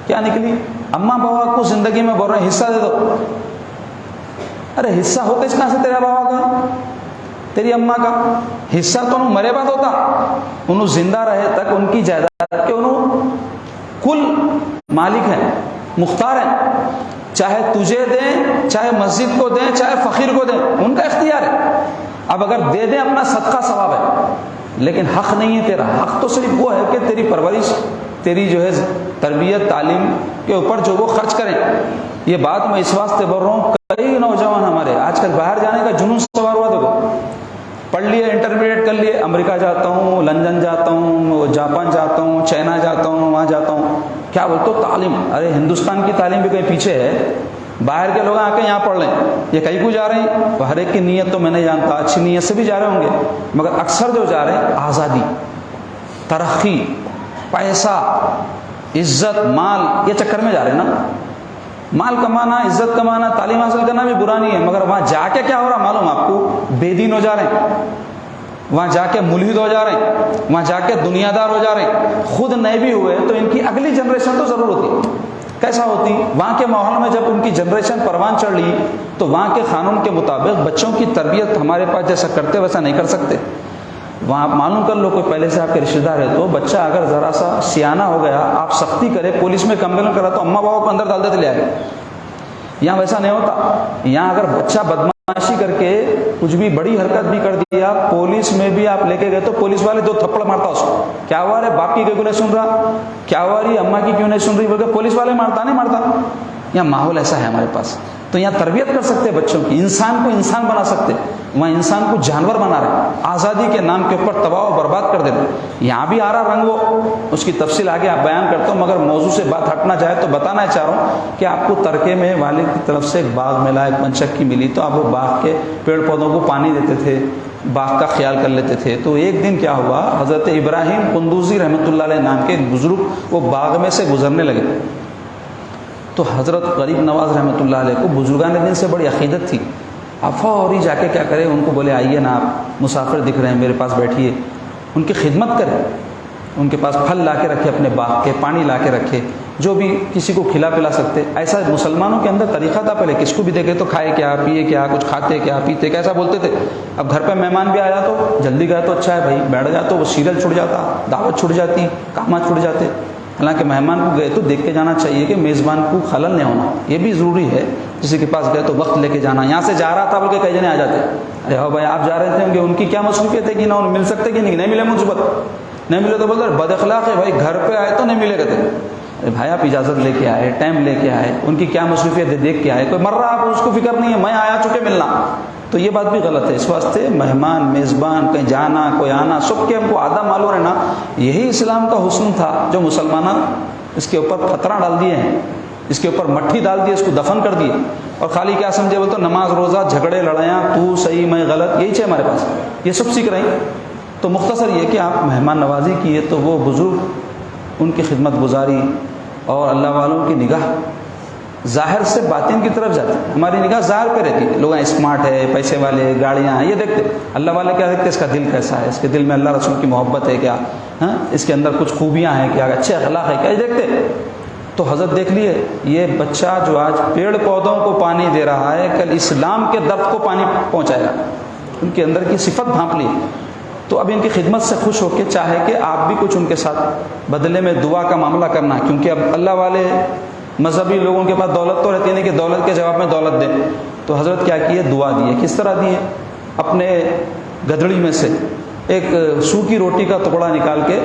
کیا نکلی؟ اماں بابا کو زندگی میں بول رہے ہیں حصہ دے دو. ارے حصہ ہوتا اس کہاں سے تیرا بابا کا, تیری اماں کا حصہ تو انہوں مرے بعد ہوتا, انہوں زندہ رہے تک ان کی جائیداد کے انہوں کل مالک ہیں, مختار ہیں. چاہے تجھے دیں, چاہے مسجد کو دیں, چاہے فقیر کو دیں, ان کا اختیار ہے. اب اگر دے دیں اپنا صدقہ ثواب ہے, لیکن حق نہیں ہے تیرا. حق تو صرف وہ ہے کہ تیری پرورش, تیری جو ہے تربیت تعلیم کے اوپر جو وہ خرچ کریں. یہ بات میں اس واسطے بول رہا ہوں, کئی نوجوان ہمارے آج کل باہر جانے کا جنون سوار ہوا. دیکھو پڑھ لیے, انٹرمیڈیٹ کر لیے, امریکہ جاتا ہوں, لندن جاتا ہوں, جاپان جاتا ہوں, چائنا جاتا ہوں, وہاں جاتا ہوں. کیا بولتے ہو تعلیم؟ ارے ہندوستان کی تعلیم بھی کہیں پیچھے ہے. باہر کے لوگ آ کے یہاں پڑھ لیں, یہ کہیں کو جا رہے ہیں. ہر ایک کی نیت تو میں نہیں جانتا, اچھی نیت سے بھی جا رہے ہوں گے, مگر اکثر جو جا رہے ہیں آزادی, ترقی, پیسہ, عزت, مال, یہ چکر میں جا رہے ہیں نا. مال کمانا, عزت کمانا, تعلیم حاصل کرنا بھی برا نہیں ہے, مگر وہاں جا کے کیا ہو رہا معلوم آپ کو؟ بے دین ہو جا رہے ہیں, وہاں جا کے ملحد ہو جا رہے ہیں, وہاں جا کے دنیا دار ہو جا رہے ہیں. خود نہیں بھی ہوئے تو ان کی اگلی جنریشن تو ضرور ہوتی. کیسا ہوتی؟ وہاں کے ماحول میں جب ان کی جنریشن پروان چڑھ لی تو وہاں کے قانون کے مطابق بچوں کی تربیت ہمارے پاس جیسا کرتے ویسا نہیں کر سکتے. وہاں معلوم کر لو کوئی پہلے سے آپ کے رشتہ دار ہے تو بچہ اگر ذرا سا سیانہ ہو گیا, آپ سختی کرے, پولیس میں کمپلین کرا تو اماں بابا کو اندر ڈال دیتے لے آ گئے. یہاں ویسا نہیں ہوتا. یہاں اگر بچہ بدماشی کر کے کچھ بھی بڑی حرکت بھی کر دیا, پولیس میں بھی آپ لے کے گئے تو پولیس والے 2 تھپڑ مارتا اس کو. کیا ہوا رے, باپ کی کیوں نہیں سن رہا, کیا ہوا رہی اماں کی کیوں نہیں سن رہی بول کے پولیس والے مارتا نہیں مارتا. یہاں ماحول ایسا ہے ہمارے پاس, تو یہاں تربیت کر سکتے بچوں کی, انسان کو انسان بنا سکتے. وہاں انسان کو جانور بنا رہے ہیں, آزادی کے نام کے اوپر تباہ و برباد کر دیتے. یہاں بھی آ رہا رنگ, وہ اس کی تفصیل آگے آپ بیان کرتا ہوں, مگر موضوع سے بات ہٹنا چاہے تو بتانا چاہ رہا ہوں کہ آپ کو ترکے میں والد کی طرف سے ایک باغ ملا, ایک منچک کی ملی, تو آپ وہ باغ کے پیڑ پودوں کو پانی دیتے تھے, باغ کا خیال کر لیتے تھے. تو ایک دن کیا ہوا, حضرت ابراہیم قندوزی رحمۃ اللہ علیہ نام کے ایک بزرگ وہ باغ میں سے گزرنے لگے. تو حضرت غریب نواز رحمۃ اللہ علیہ کو بزرگان دن سے بڑی عقیدت تھی. آپ فوری جا کے کیا کرے, ان کو بولے آئیے نا, آپ مسافر دکھ رہے ہیں, میرے پاس بیٹھیے, ان کی خدمت کرے, ان کے پاس پھل لا کے رکھے اپنے باغ کے, پانی لا کے رکھے, جو بھی کسی کو کھلا پلا سکتے. ایسا مسلمانوں کے اندر طریقہ تھا پہلے, کس کو بھی دیکھے تو کھائے کیا, پیے کیا, کچھ کھاتے کیا, پیتے کیسا بولتے تھے. اب گھر پہ مہمان بھی آیا تو جلدی گئے تو اچھا ہے بھائی, بیٹھ جا تو وہ سیریل چھوٹ جاتا, دعوت چھوٹ جاتی, کامات چھوٹ جاتے. حالانکہ مہمان کو گئے تو دیکھ کے جانا چاہیے کہ میزبان کو خلل نہیں ہونا, یہ بھی ضروری ہے. کسی کے پاس گئے تو وقت لے کے جانا, یہاں سے جا رہا تھا بول کے کئی جنے آ جاتے, ارے ہو بھائی آپ جا رہے تھے, ان کی کیا مصروفیت ہے کہ نہ مل سکتے کہ نہیں ملے, مثبت نہیں ملے تو بولتے بد اخلاق ہے بھائی, گھر پہ آئے تو نہیں ملے گا. ارے بھائی آپ اجازت لے کے آئے, ٹائم لے کے آئے, ان کی کیا مصروفیت ہے دیکھ کے آئے. کوئی مر رہا آپ اس کو فکر نہیں ہے, میں آیا چکے ملنا, تو یہ بات بھی غلط ہے. اس واسطے مہمان میزبان کہیں جانا کوئی آنا سب کے ہم کو آدھا معلوم رہنا. یہی اسلام کا حسن تھا جو مسلمانوں اس کے اوپر پتھراں ڈال دیے ہیں, اس کے اوپر مٹھی ڈال دی, اس کو دفن کر دیے, اور خالی کیا سمجھے بول تو نماز روزہ جھگڑے لڑائیاں تو صحیح میں غلط یہی چاہیے ہمارے پاس, یہ سب سیکھ رہے ہیں. تو مختصر یہ کہ آپ مہمان نوازی کیے تو وہ بزرگ ان کی خدمت گزاری اور اللہ والوں کی نگاہ ظاہر سے باطن کی طرف جاتی. ہماری نگاہ ظاہر پہ رہتی ہے, لوگ اسمارٹ ہے, پیسے والے, گاڑیاں ہیں, یہ دیکھتے. اللہ والے کیا دیکھتے, اس کا دل کیسا ہے, اس کے دل میں اللہ رسول کی محبت ہے کیا, ہاں اس کے اندر کچھ خوبیاں ہیں کیا, اچھے اخلاق ہے کیا, یہ دیکھتے. تو حضرت دیکھ لیے یہ بچہ جو آج پیڑ پودوں کو پانی دے رہا ہے کل اسلام کے درخت کو پانی پہنچائے گا, ان کے اندر کی صفت بھانپ لی. تو اب ان کی خدمت سے خوش ہو کے چاہے کہ آپ بھی کچھ ان کے ساتھ بدلے میں دعا کا معاملہ کرنا, کیونکہ اب اللہ والے مذہبی لوگوں کے پاس دولت تو رہتی نہیں کہ دولت کے جواب میں دولت دیں. تو حضرت کیا کیے, دعا دیے. کس طرح دیے, اپنے گدڑی میں سے ایک سوکھی روٹی کا ٹکڑا نکال کے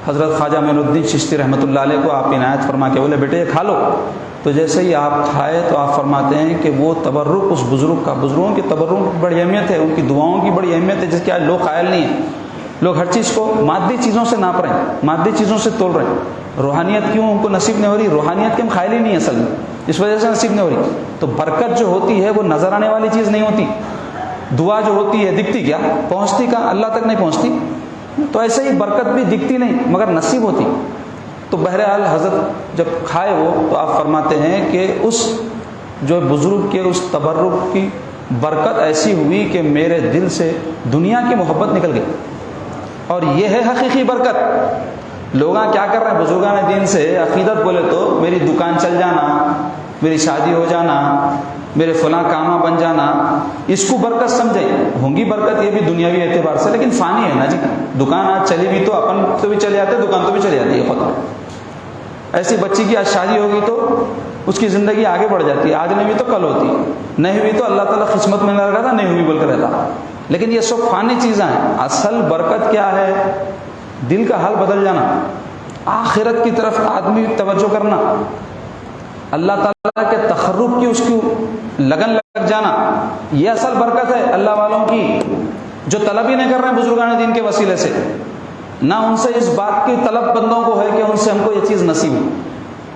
حضرت خواجہ معین الدین چشتی رحمۃ اللہ علیہ کو آپ عنایت فرما کے بولے بیٹے یہ کھا لو. تو جیسے ہی آپ کھائے تو آپ فرماتے ہیں کہ وہ تبرک اس بزرگ کا, بزرگوں کی تبرک کی بڑی اہمیت ہے, ان کی دعاؤں کی بڑی اہمیت ہے جس کے آج لوگ قائل نہیں ہیں. لوگ ہر چیز کو مادی چیزوں سے ناپ رہے ہیں, مادی چیزوں سے تول رہے ہیں. روحانیت کیوں ان کو نصیب نہیں ہو رہی, روحانیت کے ہم قائل ہی نہیں اصل میں, اس وجہ سے نصیب نہیں ہو رہی. تو برکت جو ہوتی ہے وہ نظر آنے والی چیز نہیں ہوتی. دعا جو ہوتی ہے دکھتی کیا, پہنچتی کہاں, اللہ تک نہیں پہنچتی. تو ایسے ہی برکت بھی دکھتی نہیں مگر نصیب ہوتی. تو بہرحال حضرت جب کھائے وہ تو آپ فرماتے ہیں کہ اس جو بزرگ کے اس تبرک کی برکت ایسی ہوئی کہ میرے دل سے دنیا کی محبت نکل گئی. اور یہ ہے حقیقی برکت. لوگ کیا کر رہے ہیں, بزرگان دین سے عقیدت بولے تو میری دکان چل جانا, میری شادی ہو جانا, میرے فلاں کامہ بن جانا, اس کو برکت سمجھیں. ہوں گی برکت یہ بھی دنیاوی اعتبار سے, لیکن فانی ہے نا جی. دکان آج چلی بھی تو اپن تو بھی چلے جاتے, دکان تو بھی چلی جاتی ہے خود. ایسی بچی کی آج شادی ہوگی تو اس کی زندگی آگے بڑھ جاتی ہے, آج نہیں ہوئی تو کل ہوتی, نہیں ہوئی تو اللہ تعالیٰ قسمت میں نہ رکھا تھا, نہیں ہوئی بول کر رہتا. لیکن یہ سب فانی چیزیں ہیں. اصل برکت کیا ہے, دل کا حال بدل جانا, آخرت کی طرف آدمی توجہ کرنا, اللہ تعالیٰ کے تقرب کی اس کی لگن لگ جانا, یہ اصل برکت ہے اللہ والوں کی, جو طلب ہی نہیں کر رہے ہیں بزرگان دین کے وسیلے سے. نہ ان سے اس بات کی طلب بندوں کو ہے کہ ان سے ہم کو یہ چیز نصیب ہو.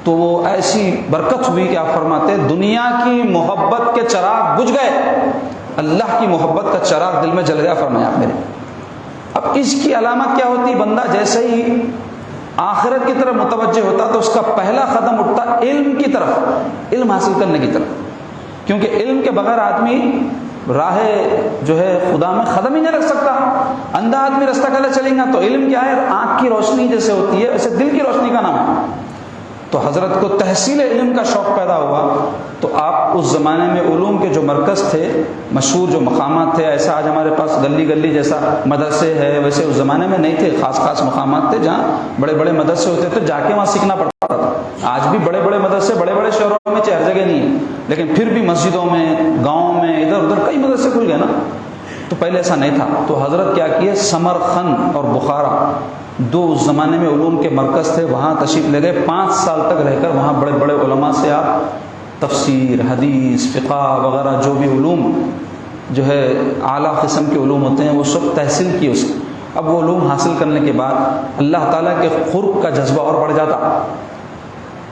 تو وہ ایسی برکت ہوئی کہ آپ فرماتے دنیا کی محبت کے چراغ بجھ گئے, اللہ کی محبت کا چراغ دل میں جل گیا. فرمایا میرے. اب اس کی علامت کیا ہوتی, بندہ جیسے ہی آخرت کی طرف متوجہ ہوتا تو اس کا پہلا قدم اٹھتا علم کی طرف, علم حاصل کرنے کی طرف. کیونکہ علم کے بغیر آدمی راہ جو ہے خدا میں قدم ہی نہیں رکھ سکتا. اندھا آدمی رستہ کلے چلیں گا. تو علم کیا ہے, آنکھ کی روشنی جیسے ہوتی ہے ویسے دل کی روشنی کا نام ہے. تو حضرت کو تحصیل علم کا شوق پیدا ہوا. تو آپ اس زمانے میں علوم کے جو مرکز تھے, مشہور جو مقامات تھے, ایسا آج ہمارے پاس گلی گلی جیسا مدرسے ہے ویسے اس زمانے میں نہیں تھے. خاص خاص مقامات تھے جہاں بڑے بڑے مدرسے ہوتے تھے, جا کے وہاں سیکھنا پڑتا تھا. آج بھی بڑے بڑے مدرسے بڑے بڑے شہروں میں ہر جگہ نہیں ہے, لیکن پھر بھی مسجدوں میں, گاؤں میں, ادھر ادھر کئی مدرسے کھل گئے نا. تو پہلے ایسا نہیں تھا. تو حضرت کیا کیے, سمرقند اور بخارا دو اس زمانے میں علوم کے مرکز تھے, وہاں تشریف لے گئے. 5 سال تک رہ کر وہاں بڑے بڑے علماء سے آپ تفسیر, حدیث, فقہ وغیرہ جو بھی علوم جو ہے اعلیٰ قسم کے علوم ہوتے ہیں وہ سب تحصیل کی اس. اب وہ علوم حاصل کرنے کے بعد اللہ تعالیٰ کے قرب کا جذبہ اور بڑھ جاتا,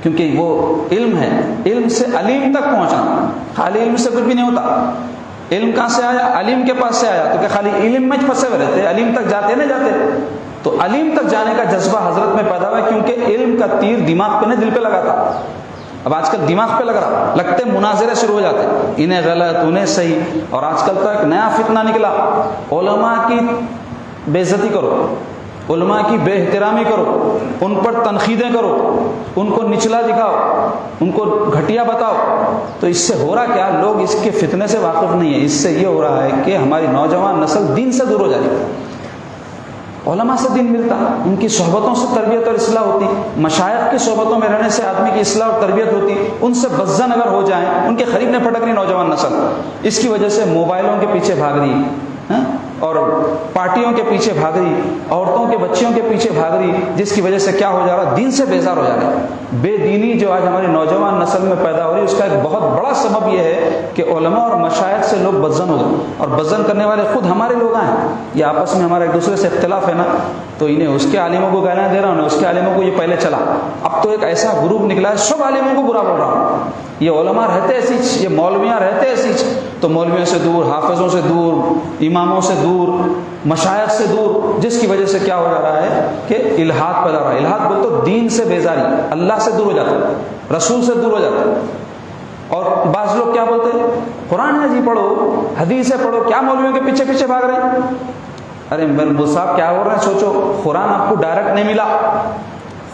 کیونکہ وہ علم ہے. علم سے علیم تک پہنچنا, خالی علم سے کچھ بھی نہیں ہوتا. علم کہاں سے آیا, علیم کے پاس سے آیا. تو کہ خالی علم میں پھنسے ہوئے رہتے, علیم تک جاتے نہیں جاتے. تو علیم تک جانے کا جذبہ حضرت میں پیدا ہوا, کیونکہ علم کا تیر دماغ پہ نہیں دل پہ لگا تھا. اب آج کل دماغ پہ لگ رہا, لگتے مناظرے شروع ہو جاتے, انہیں غلط انہیں صحیح. اور آج کل تو ایک نیا فتنہ نکلا, علماء کی بے عزتی کرو, علماء کی بے احترامی کرو, ان پر تنقیدیں کرو, ان کو نچلا دکھاؤ, ان کو گھٹیا بتاؤ. تو اس سے ہو رہا کیا, لوگ اس کے فتنے سے واقف نہیں ہیں. اس سے یہ ہو رہا ہے کہ ہماری نوجوان نسل دین سے دور ہو جائے. علماء سے دین ملتا, ان کی صحبتوں سے تربیت اور اصلاح ہوتی, مشائخ کی صحبتوں میں رہنے سے آدمی کی اصلاح اور تربیت ہوتی. ان سے بزن اگر ہو جائیں, ان کے قریب نہ پھٹک رہی نوجوان نسل, اس کی وجہ سے موبائلوں کے پیچھے بھاگ رہی, اور پارٹیوں کے پیچھے بھاگ رہی، عورتوں کے بچیوں کے پیچھے بھاگ رہی، جس کی وجہ سے کیا ہو جا رہا ہے، دین سے بیزار ہو جا رہا ہے۔ بے دینی جو آج ہماری نوجوان نسل میں پیدا ہو رہی ہے، اس کا ایک بہت بڑا سبب یہ ہے کہ علماء اور مشائخ سے لوگ بدظن ہو گئے، اور بدظن کرنے والے خود ہمارے لوگ ہیں۔ یہ آپس میں ہمارا ایک دوسرے سے اختلاف ہے نا، تو انہیں اس کے عالموں کو گالیاں دے رہا ہوں، اس کے عالموں کو یہ پہلے چلا۔ اب تو ایک ایسا گروپ نکلا ہے، سب عالموں کو برا بول رہا ہوں۔ یہ علماء رہتے ایسی، یہ مولویاں رہتے ایسی، تو مولویوں سے دور، حافظوں سے دور، اماموں سے دور، مشائخ سے دور، جس کی وجہ سے کیا ہو جا رہا ہے کہ الحاد پیدا ہو رہا ہے۔ الحاد بول تو دین سے بیزاری، اللہ سے دور ہو جاتا ہے، رسول سے دور ہو جاتا ہے۔ اور بعض لوگ کیا بولتے ہیں، قرآن ہے جی پڑھو، حدیث ہے پڑھو، کیا مولویوں کے پیچھے پیچھے بھاگ رہے ہیں؟ ارے میرے صاحب کیا ہو رہے ہیں، سوچو، قرآن آپ کو ڈائریکٹ نہیں ملا،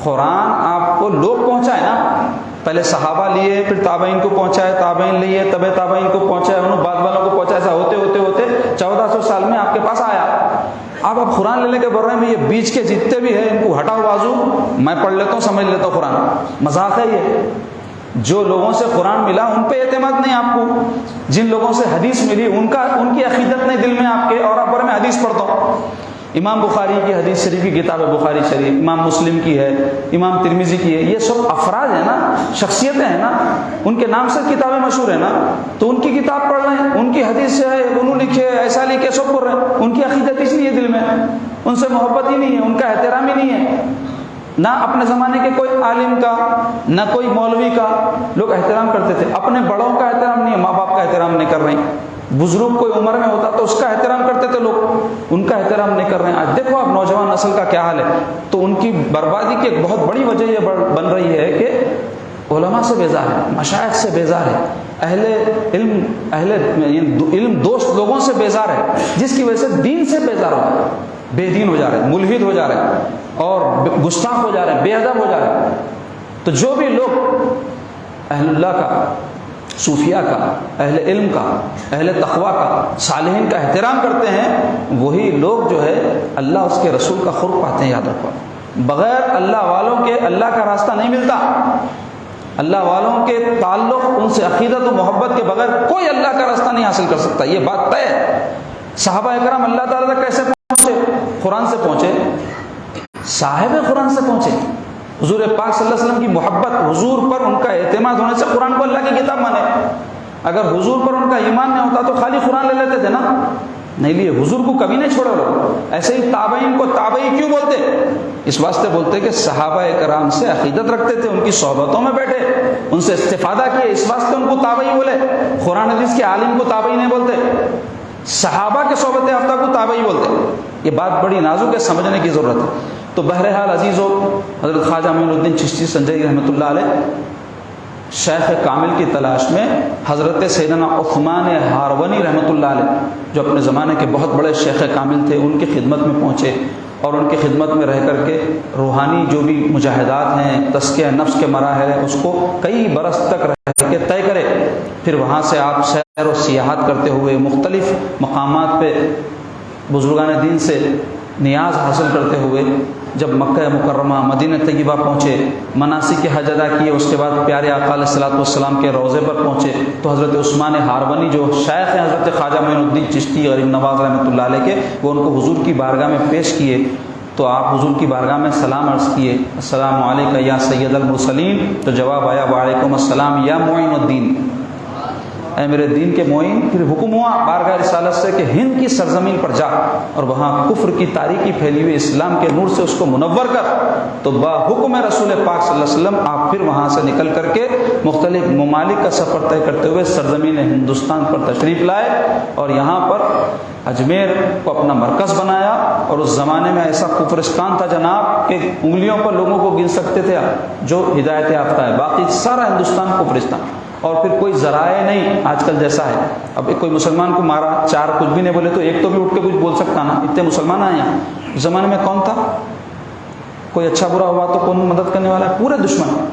قرآن آپ کو لوگ پہنچائے نا، پہلے صحابہ لیے، پھر تابعین کو پہنچائے، تابعین لیے، تبع تابعین کو پہنچائے، انہوں بعد والوں کو پہنچائے، ایسا ہوتے ہوتے ہوتے 1400 سال میں آپ کے پاس آیا۔ آپ قرآن لینے کے بول رہے ہیں، میں یہ بیچ کے جتنے بھی ہیں ان کو ہٹاؤ بازو، میں پڑھ لیتا ہوں، سمجھ لیتا ہوں قرآن۔ مذاق ہے یہ؟ جو لوگوں سے قرآن ملا ان پہ اعتماد نہیں آپ کو، جن لوگوں سے حدیث ملی ان کی عقیدت نہیں دل میں آپ کے، اور آپ پر میں حدیث پڑھتا ہوں۔ امام بخاری کی حدیث شریف کی کتاب ہے بخاری شریف، امام مسلم کی ہے، امام ترمذی کی ہے، یہ سب افراد ہیں نا، شخصیتیں ہیں نا، ان کے نام سے کتابیں مشہور ہیں نا، تو ان کی کتاب پڑھ رہے ہیں، ان کی حدیث ہے، انہوں لکھے، ایسا لکھے، سب پڑھ رہے ہیں، ان کی عقیدت اس لیے دل میں، ان سے محبت ہی نہیں ہے، ان کا احترام ہی نہیں ہے، نہ اپنے زمانے کے کوئی عالم کا، نہ کوئی مولوی کا لوگ احترام کرتے تھے، اپنے بڑوں کا احترام نہیں ہے، ماں باپ کا احترام نہیں کر رہے ہیں، بزرگ کوئی عمر میں ہوتا تو اس کا احترام کرتے تھے لوگ، ان کا احترام نہیں کر رہے ہیں۔ آج دیکھو آپ نوجوان نسل کا کیا حال ہے، تو ان کی بربادی کی ایک بہت بڑی وجہ یہ بن رہی ہے کہ علماء سے بیزار ہے، مشائخ سے بیزار ہے، اہل علم دوست لوگوں سے بیزار ہے، جس کی وجہ سے دین سے بیزار ہو رہا ہے، بے دین ہو جا رہے ہیں، ملحد ہو جا رہے ہیں، اور گستاخ ہو جا رہے ہیں، بے ادب ہو جا رہے ہیں۔ تو جو بھی لوگ اہل اللہ کا، صوفیاء کا، اہل علم کا، اہل تقویٰ کا، صالحین کا احترام کرتے ہیں، وہی لوگ جو ہے اللہ اس کے رسول کا قرب پاتے ہیں۔ یاد رکھو، بغیر اللہ والوں کے اللہ کا راستہ نہیں ملتا، اللہ والوں کے تعلق، ان سے عقیدت و محبت کے بغیر کوئی اللہ کا راستہ نہیں حاصل کر سکتا، یہ بات طے ہے۔ صحابہ اکرام اللہ تعالیٰ تک کیسے پہنچے؟ قرآن سے پہنچے، صاحب قرآن سے پہنچے، حضور پاک صلی اللہ علیہ وسلم کی محبت، حضور پر ان کا اعتماد ہونے سے قرآن کو اللہ کی کتاب مانے۔ اگر حضور پر ان کا ایمان نہیں ہوتا تو خالی قرآن لے لیتے تھے نا، نہیں لیے، حضور کو کبھی نہیں چھوڑے لوگ۔ ایسے ہی تابعین کو تابعی کیوں بولتے؟ اس واسطے بولتے کہ صحابہ کرام سے عقیدت رکھتے تھے، ان کی صحبتوں میں بیٹھے، ان سے استفادہ کیے، اس واسطے ان کو تابعی بولے۔ قرآن حدیث کے عالم کو تابعی نہیں بولتے، صحابہ کے صحبت یافتہ کو تابعی بولتے۔ یہ بات بڑی نازک ہے، سمجھنے کی ضرورت ہے۔ تو بہرحال عزیزو، حضرت خواجہ معین الدین چشتی سنجری رحمۃ اللہ علیہ شیخ کامل کی تلاش میں حضرت سیدنا عثمان ہارونی رحمۃ اللہ علیہ، جو اپنے زمانے کے بہت بڑے شیخ کامل تھے، ان کی خدمت میں پہنچے، اور ان کی خدمت میں رہ کر کے روحانی جو بھی مجاہدات ہیں، تزکیہ نفس کے مراحل ہیں، اس کو کئی برس تک رہ کے طے کرے۔ پھر وہاں سے آپ سیر و سیاحت کرتے ہوئے مختلف مقامات پہ بزرگان دین سے نیاز حاصل کرتے ہوئے جب مکہ مکرمہ مدینہ طیبہ پہنچے، مناسک حج ادا کیے، اس کے بعد پیارے آقا علیہ الصلوۃ والسلام کے روضے پر پہنچے، تو حضرت عثمان ہارونی جو شیخ ہیں حضرت خواجہ معین الدین چشتی غریب نواز رحمۃ اللہ علیہ کے، وہ ان کو حضور کی بارگاہ میں پیش کیے، تو آپ حضور کی بارگاہ میں سلام عرض کیے، السلام علیکم یا سید المرسلین، تو جواب آیا وعلیکم السلام یا معین الدین، اے میرے دین کے معین۔ پھر حکم ہوا بارگاہ رسالت سے کہ ہند کی سرزمین پر جا اور وہاں کفر کی تاریکی پھیلی ہوئی اسلام کے نور سے اس کو منور کر۔ تو با حکم رسول پاک صلی اللہ علیہ وسلم آپ پھر وہاں سے نکل کر کے مختلف ممالک کا سفر طے کرتے ہوئے سرزمین ہندوستان پر تشریف لائے، اور یہاں پر اجمیر کو اپنا مرکز بنایا۔ اور اس زمانے میں ایسا کفرستان تھا جناب کہ انگلیوں پر لوگوں کو گن سکتے تھے جو ہدایت یافتہ ہے، باقی سارا ہندوستان کفرستان، اور پھر کوئی ذرائع نہیں آج کل جیسا ہے۔ اب کوئی مسلمان کو مارا، چار کچھ بھی نہیں بولے تو ایک تو بھی اٹھ کے کچھ بول سکتا نا، اتنے مسلمان آئے یہاں۔ اس زمانے میں کون تھا؟ کوئی اچھا برا ہوا تو کون مدد کرنے والا ہے؟ پورے دشمن۔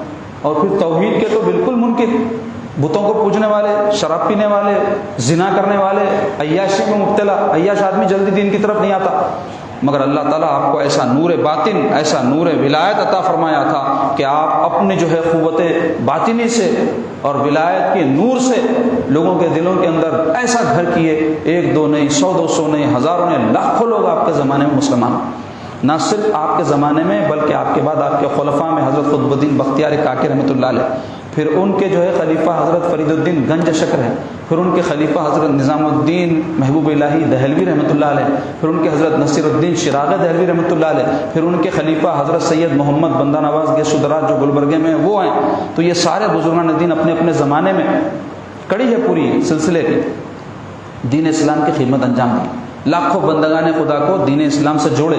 اور پھر توحید کے تو بالکل منکر، بتوں کو پوجنے والے، شراب پینے والے، زنا کرنے والے، عیاشی میں مبتلا۔ عیاش آدمی جلدی دین کی طرف نہیں آتا، مگر اللہ تعالیٰ آپ کو ایسا نور باطن، ایسا نور ولایت عطا فرمایا تھا کہ آپ اپنے جو ہے قوت باطنی سے اور ولایت کے نور سے لوگوں کے دلوں کے اندر ایسا گھر کیے، 1 2 نہیں، 100 200 نہیں، ہزاروں نہیں، لاکھوں لوگ آپ کے زمانے میں مسلمان، نہ صرف آپ کے زمانے میں بلکہ آپ کے بعد آپ کے خلفاء میں حضرت قطب الدین بختیار کاکی رحمۃ اللہ علیہ، پھر ان کے جو ہے خلیفہ حضرت فرید الدین گنج شکر ہے، پھر ان کے خلیفہ حضرت نظام الدین محبوب الہی دہلوی رحمۃ اللہ علیہ، پھر ان کے حضرت نصیر الدین شراغ دہلوی رحمۃ اللہ علیہ، پھر ان کے خلیفہ حضرت سید محمد بندہ نواز گیسو دراز جو گلبرگے میں وہ ہیں۔ تو یہ سارے بزرگان دین اپنے اپنے زمانے میں کڑی ہے پوری سلسلے کی، دین اسلام کی خدمت انجام دی، لاکھوں بندگان خدا کو دین اسلام سے جوڑے۔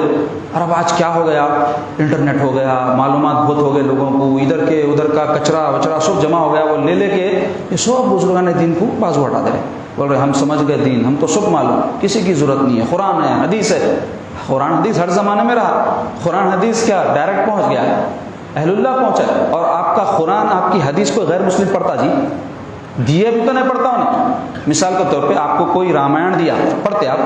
اور اب آج کیا ہو گیا، انٹرنیٹ ہو گیا، معلومات بہت ہو گئے لوگوں کو، ادھر کے ادھر کا کچرا وچرا سب جمع ہو گیا، وہ لے لے کے یہ سب بزرگان دین کو بازو ہٹا دے رہے، بول رہے ہم سمجھ گئے دین، ہم تو سب معلوم، کسی کی ضرورت نہیں ہے، قرآن ہے، حدیث ہے۔ قرآن حدیث ہر زمانے میں رہا، قرآن حدیث کیا ڈائریکٹ پہنچ گیا ہے، اہل اللہ پہنچا ہے، اور آپ کا قرآن آپ کی حدیث کو غیر مسلم پڑھتا جی دیے بھی تو نہیں پڑھتا ہوں۔ مثال کے طور پہ آپ کو کوئی رامائن دیا، پڑھتے آپ،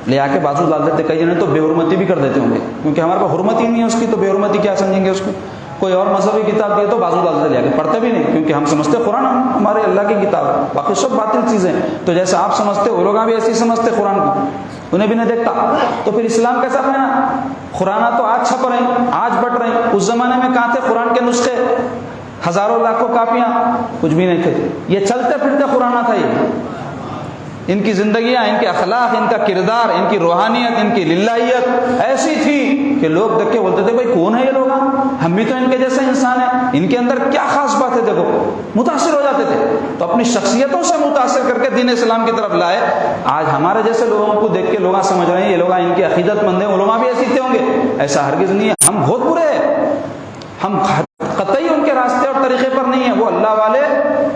لے آ کے بازو ڈال دیتے، کئی جنے تو بے حرمتی بھی کر دیتے ہوں گے، کیونکہ ہمارے پاس حرمت ہی نہیں ہے اس کی، تو بے حرمتی کیا سمجھیں گے اس کو۔ کوئی اور مذہبی کتاب دیے تو بازو ڈال دیتے، لے آ کے پڑھتے بھی نہیں، کیونکہ ہم سمجھتے قرآن ہمارے اللہ کی کتاب ہے، باقی سب باطل چیزیں۔ تو جیسے آپ سمجھتے وہ لوگ بھی ایسے ہی سمجھتے قرآن کو، انہیں بھی نہیں دیکھتا، تو پھر اسلام کیسا پہنا؟ قرآن تو آج چھپ رہے ہیں، آج بٹ رہے ہیں، اس زمانے میں کہاں تھے قرآن کے نسخے؟ ہزاروں لاکھوں کاپیاں، کچھ بھی نہیں تھے، یہ چلتے پھرتے قرآن تھا۔ یہ ان کی زندگیاں، ان کے اخلاق، ان کا کردار، ان کی روحانیت، ان کی للہیت ایسی تھی کہ لوگ دیکھ کے بولتے تھے بھائی کون ہے یہ لوگ، ہم بھی تو ان کے جیسے انسان ہیں، ان کے اندر کیا خاص بات ہے، دیکھو متاثر ہو جاتے تھے، تو اپنی شخصیتوں سے متاثر کر کے دین اسلام کی طرف لائے۔ آج ہمارے جیسے لوگوں کو دیکھ کے لوگ سمجھ رہے ہیں یہ لوگ ان کی عقیدت مند ہیں، وہ لوگ بھی ایسے ہوں گے، ایسا ہرگز نہیں ہے، ہم بہت برے ہیں، ہم قطعی ان کے راستے اور طریقے پر نہیں ہیں، وہ اللہ والے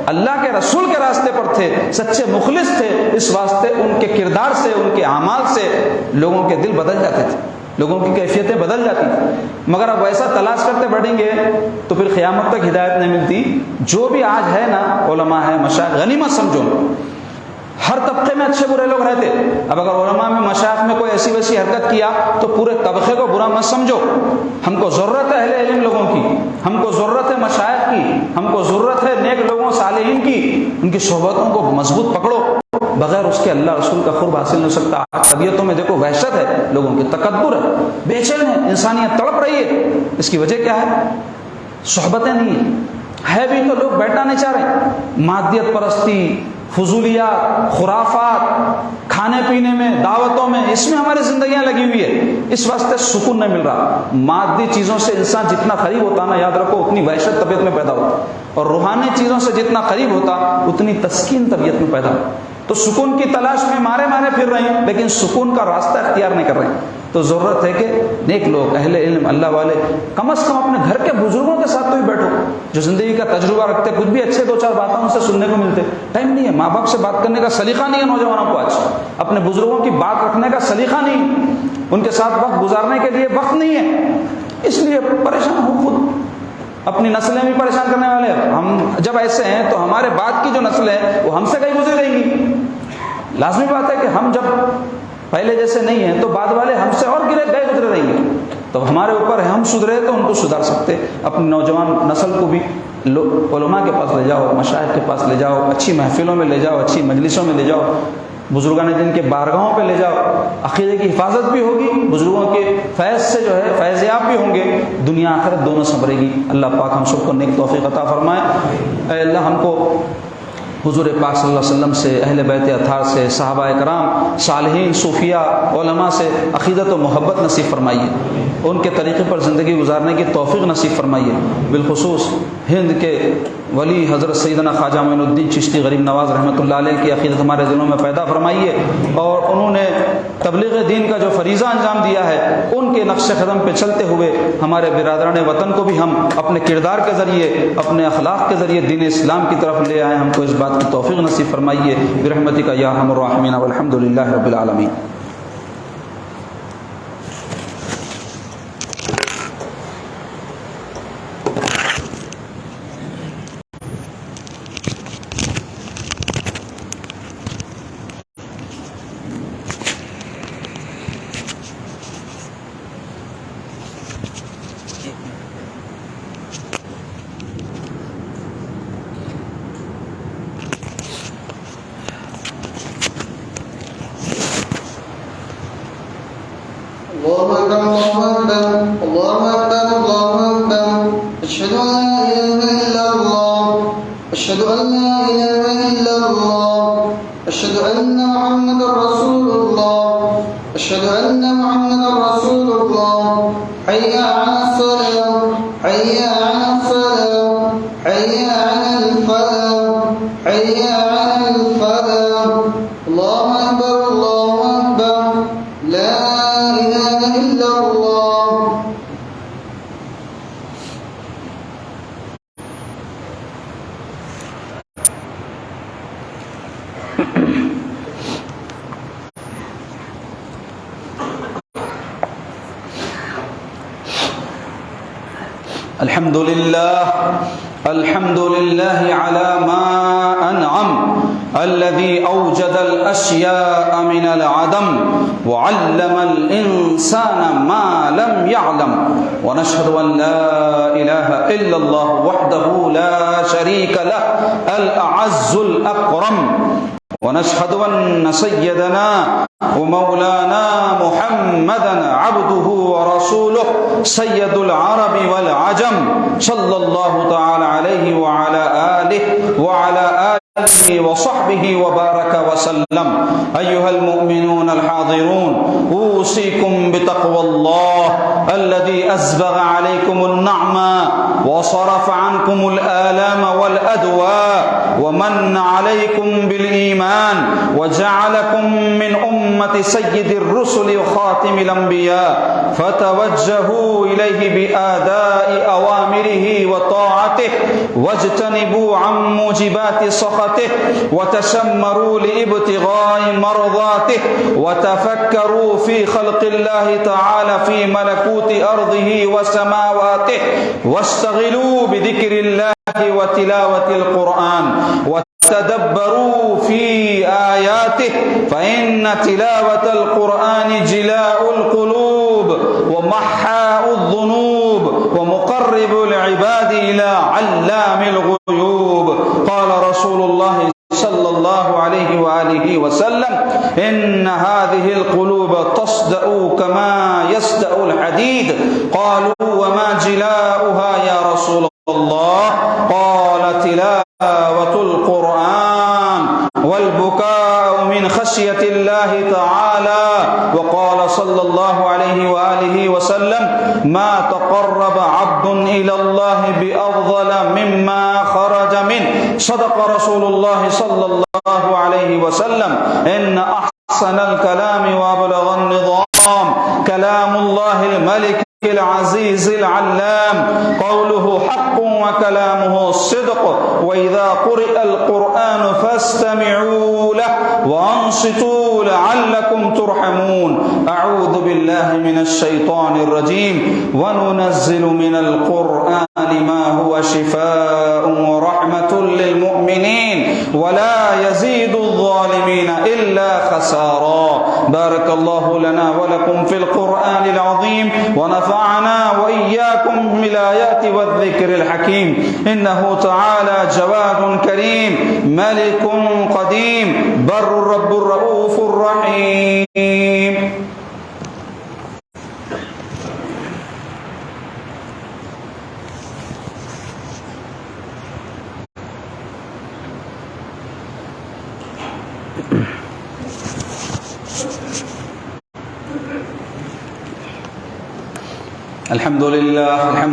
اللہ کے رسول کے راستے پر تھے، سچے مخلص تھے، اس واسطے ان کے کردار سے، ان کے اعمال سے لوگوں کے دل بدل جاتے تھے، لوگوں کی کیفیتیں بدل جاتی تھیں۔ مگر اب ویسا تلاش کرتے بڑھیں گے تو پھر قیامت تک ہدایت نہیں ملتی۔ جو بھی آج ہے نا علماء ہے، مشائخ، غنیمت سمجھو، ہر طبقے میں اچھے برے لوگ رہتے، اب اگر علماء میں مشائخ میں کوئی ایسی ویسی حرکت کیا تو پورے طبقے کو برا مت سمجھو۔ ہم کو ضرورت ہے اہل علم لوگوں کی، ہم کو ضرورت ہے مشائخ کی، ہم کو ضرورت ہے نیک لوگوں صالحین کی، ان کی صحبتوں کو مضبوط پکڑو، بغیر اس کے اللہ رسول کا قرب حاصل نہیں ہو سکتا۔ طبیعتوں میں دیکھو وحشت ہے، لوگوں کی تکبر ہے، بے چین ہے، انسانیت تڑپ رہی ہے، اس کی وجہ کیا ہے؟ صحبتیں نہیں ہے بھی تو لوگ بیٹھنا نہیں چاہ رہے، مادیت پرستی، فضولیات، خرافات، کھانے پینے میں، دعوتوں میں، اس میں ہماری زندگیاں لگی ہوئی ہے، اس واسطے سکون نہیں مل رہا۔ مادی چیزوں سے انسان جتنا قریب ہوتا نا، یاد رکھو اتنی وحشت طبیعت میں پیدا ہوتا، اور روحانی چیزوں سے جتنا قریب ہوتا اتنی تسکین طبیعت میں پیدا ہوتا۔ تو سکون کی تلاش میں مارے مارے پھر رہے ہیں، لیکن سکون کا راستہ اختیار نہیں کر رہے ہیں۔ تو ضرورت ہے کہ نیک لوگ، اہل علم، اللہ والے، کم از کم اپنے گھر کے بزرگوں کے ساتھ تو ہی بیٹھو، جو زندگی کا تجربہ رکھتے، کچھ بھی اچھے 2-4 باتیں ان سے سننے کو ملتے۔ ٹائم نہیں ہے، ماں باپ سے بات کرنے کا سلیقہ نہیں ہے نوجوانوں کو، آج اپنے بزرگوں کی بات رکھنے کا سلیقہ نہیں، ان کے ساتھ وقت گزارنے کے لیے وقت نہیں ہے، اس لیے پریشان ہو خود، اپنی نسلیں بھی پریشان کرنے والے ہیں۔ ہم جب ایسے ہیں تو ہمارے بعد کی جو نسلیں ہیں وہ ہم سے کہیں گزر رہیں گی۔ لازمی بات ہے کہ ہم جب پہلے جیسے نہیں ہیں تو بعد والے ہم سے اور گئے گزرے رہیں گے، تو ہمارے اوپر ہے ہم سدھرے تو ان کو سدھار سکتے۔ اپنی نوجوان نسل کو بھی علماء کے پاس لے جاؤ، مشائخ کے پاس لے جاؤ، اچھی محفلوں میں لے جاؤ، اچھی مجلسوں میں لے جاؤ، بزرگان دین کے بارگاہوں پہ لے جاؤ، عقیدے کی حفاظت بھی ہوگی، بزرگوں کے فیض سے جو ہے فیض یاب بھی ہوں گے، دنیا آخرت دونوں سنورے گی۔ اللہ پاک ہم سب کو نیک توفیق عطا فرمائے۔ اے اللہ ہم کو حضور پاک صلی اللہ علیہ وسلم سے، اہل بیت اطہار سے، صحابہ کرام، صالحین، صوفیاء، علماء سے عقیدت و محبت نصیب فرمائیے، ان کے طریقے پر زندگی گزارنے کی توفیق نصیب فرمائیے۔ بالخصوص ہند کے ولی حضرت سیدنا خواجہ معین الدین چشتی غریب نواز رحمۃ اللہ علیہ کی عقیدت ہمارے دلوں میں پیدا فرمائیے، اور انہوں نے تبلیغ دین کا جو فریضہ انجام دیا ہے ان کے نقش قدم پہ چلتے ہوئے ہمارے برادران وطن کو بھی ہم اپنے کردار کے ذریعے، اپنے اخلاق کے ذریعے دین اسلام کی طرف لے آئیں۔ ہم کو اس بات کی توفیق نصیب فرمائیے برحمتک یا ارحم الراحمین، والحمد للہ رب العالمین۔ أشهد أن محمدا رسول الله أشهد أن محمدا رسول الله حي على الصلاة حي على الصلاة حي على الفلاح حي على الفلاح الله أكبر الله أكبر لا إله إلا الله. الحمد لله على ما أنعم الذي أوجد الأشياء من العدم وعلم الإنسان ما لم يعلم ونشهد أن لا إله إلا الله وحده لا شريك له الأعز الأكرم ونشهد أن سيدنا ومولانا محمدا عبده ورسوله سيد العرب والعجم صلى الله تعالى عليه وعلى آله وصحبه وبارك وسلم. أيها المؤمنون الحاضرون أوصيكم بتقوى الله الذي أسبغ عليكم النعمة وصرف عنكم الآلام والأدواء ومن عليكم بالإيمان وجعلكم من أمة سيد الرسل وخاتم الأنبياء فتوجهوا إليه بأداء أوامره وطاعته واجتنبوا عن موجبات سخطه وتشمروا لابتغاء مرضاته وتفكروا في خلق الله تعالى في ملكوت أرضه وسماواته واشتغلوا بذكر الله وتلاوة القرآن وتدبروا في آياته فإن تلاوة القرآن جلاء القلوب ومحاء الذنوب ومقرب العباد إلى علام الغيوب. قال رسول الله صلى الله عليه وآله وسلم إن هذه القلوب تصدأ كما يصدأ الحديد. قالوا وما جلاؤها يا رسول الله؟ قال تلاوة القرآن والبكاء من خشية الله تعالى. وقال صلى الله عليه وآله وسلم ما تقرب عبد إلى الله بأفضل مما خرج منه. صدق رسول الله صلى الله عليه وسلم إن أحسن الكلام وأبلغ النظام كلام الله الملك العزيز العلام قوله حق وكلامه صدق وإذا قرئ القرآن فاستمعوا له وأنصتوا لعلكم ترحمون. أعوذ بالله من الشيطان الرجيم وننزل من القرآن ما هو شفاء ورحمة للمؤمنين ولا يزيد الظالمين إلا خسارا. بارك الله لنا ولكم في القرآن العظيم ونفعنا وإياكم بالآيات والذكر الحكيم. إنه تعالى جواد كريم ملك قديم بر رب الرؤوف الرحيم. الحمد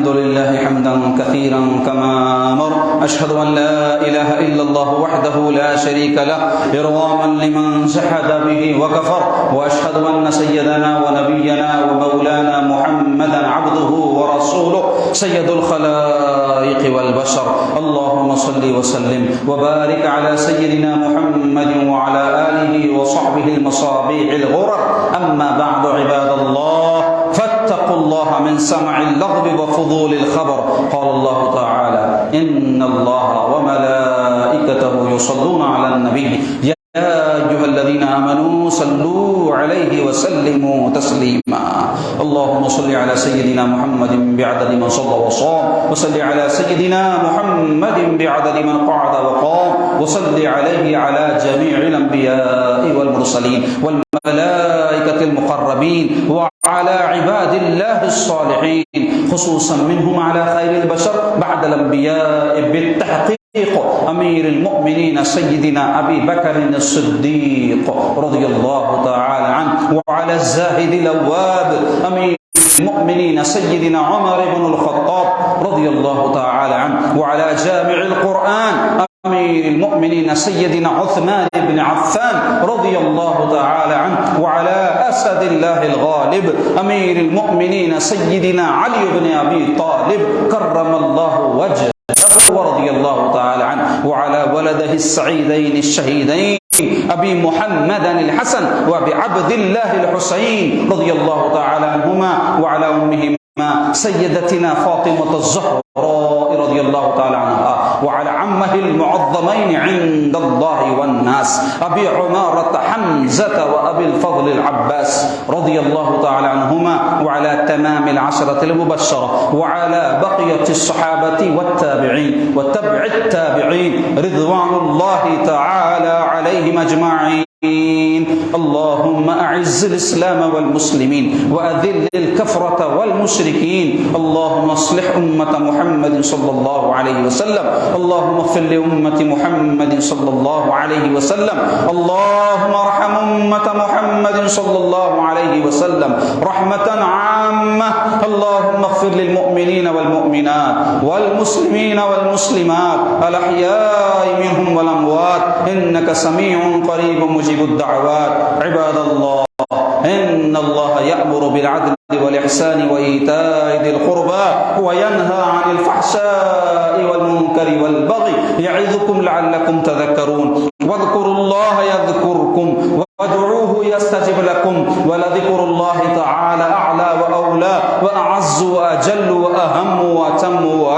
لله حمدا كثيرا كما أمر. أشهد أن لا إله إلا الله وحده لا شريك له إرغاما لمن جحد به وكفر. وأشهد أن سيدنا ونبينا ومولانا محمدا عبده ورسوله سيد الخلائق والبشر. اللهم صل وسلم وبارك على سيدنا محمد وعلى آله وصحبه المصابيح الغرر. أما بعد عباد الله فاتقوا الله من سمع اللغو وفضول الخبر. قال الله تعالى إن الله وملائكته يصلون على النبي يا أيها الذين آمنوا صلوا عليه وسلموا تسليما. اللهم صل على سيدنا محمد بعدد من صلى وصام وصل على سيدنا محمد بعدد من قعد وقام وصل عليه على جميع الأنبياء والمرسلين والملائكة المقربين وعلى عباد الله الصالحين خصوصا منهم على خير البشر بعد الأنبياء بالتحقيق امیر المؤمنین سیدنا ابی بکر الصدیق رضی اللہ تعالی عنہ وعلى الزاہد الاواب امیر المؤمنین سیدنا عمر بن الخطاب رضی اللہ تعالی عنہ وعلى جامع القرآن امیر المؤمنین سیدنا عثمان بن عفان رضی اللہ تعالی عنہ وعلى اسد اللہ الغالب امیر المؤمنین سیدنا علی بن ابی طالب کرم اللہ وجہ ورضی اللہ تعالی عنہ وعلى ولده السعیدین الشہیدین ابی محمد الحسن وابی عبد اللہ الحسین رضی اللہ تعالی عنہما وعلى امہما سیدتنا فاطمة الزہراء رضی اللہ تعالی عنہا وعلى عمه المعظمين عند الله والناس أبي عمارة حمزة وأبي الفضل العباس رضي الله تعالى عنهما وعلى تمام العشرة المبشرة وعلى بقية الصحابة والتابعين وتبع التابعين رضوان الله تعالى عليهم أجمعين. اللهم أعز الإسلام والمسلمين وأذل الكفرة والمشركين. اللهم اصلح أمة محمد صلى الله عليه وسلم. اللهم اغفر لأمة محمد صلى الله عليه وسلم. اللهم ارحم أمة محمد صلى الله عليه وسلم رحمة عامة. اللهم اغفر للمؤمنين والمؤمنات والمسلمين والمسلمات الأحياء منهم والأموات إنك سميع قريب مجيب الدعوات. عباد الله إن الله يأمر بالعدل والإحسان وإيتاء ذي القربى وينهى عن الفحشاء والمنكر والبغي يعظكم لعلكم تذكرون. واذكروا الله يذكركم وادعوه يستجب لكم ولذكر الله تعالى أعلى وأولى وأعز وأجل وأهم وأتم وأكبر.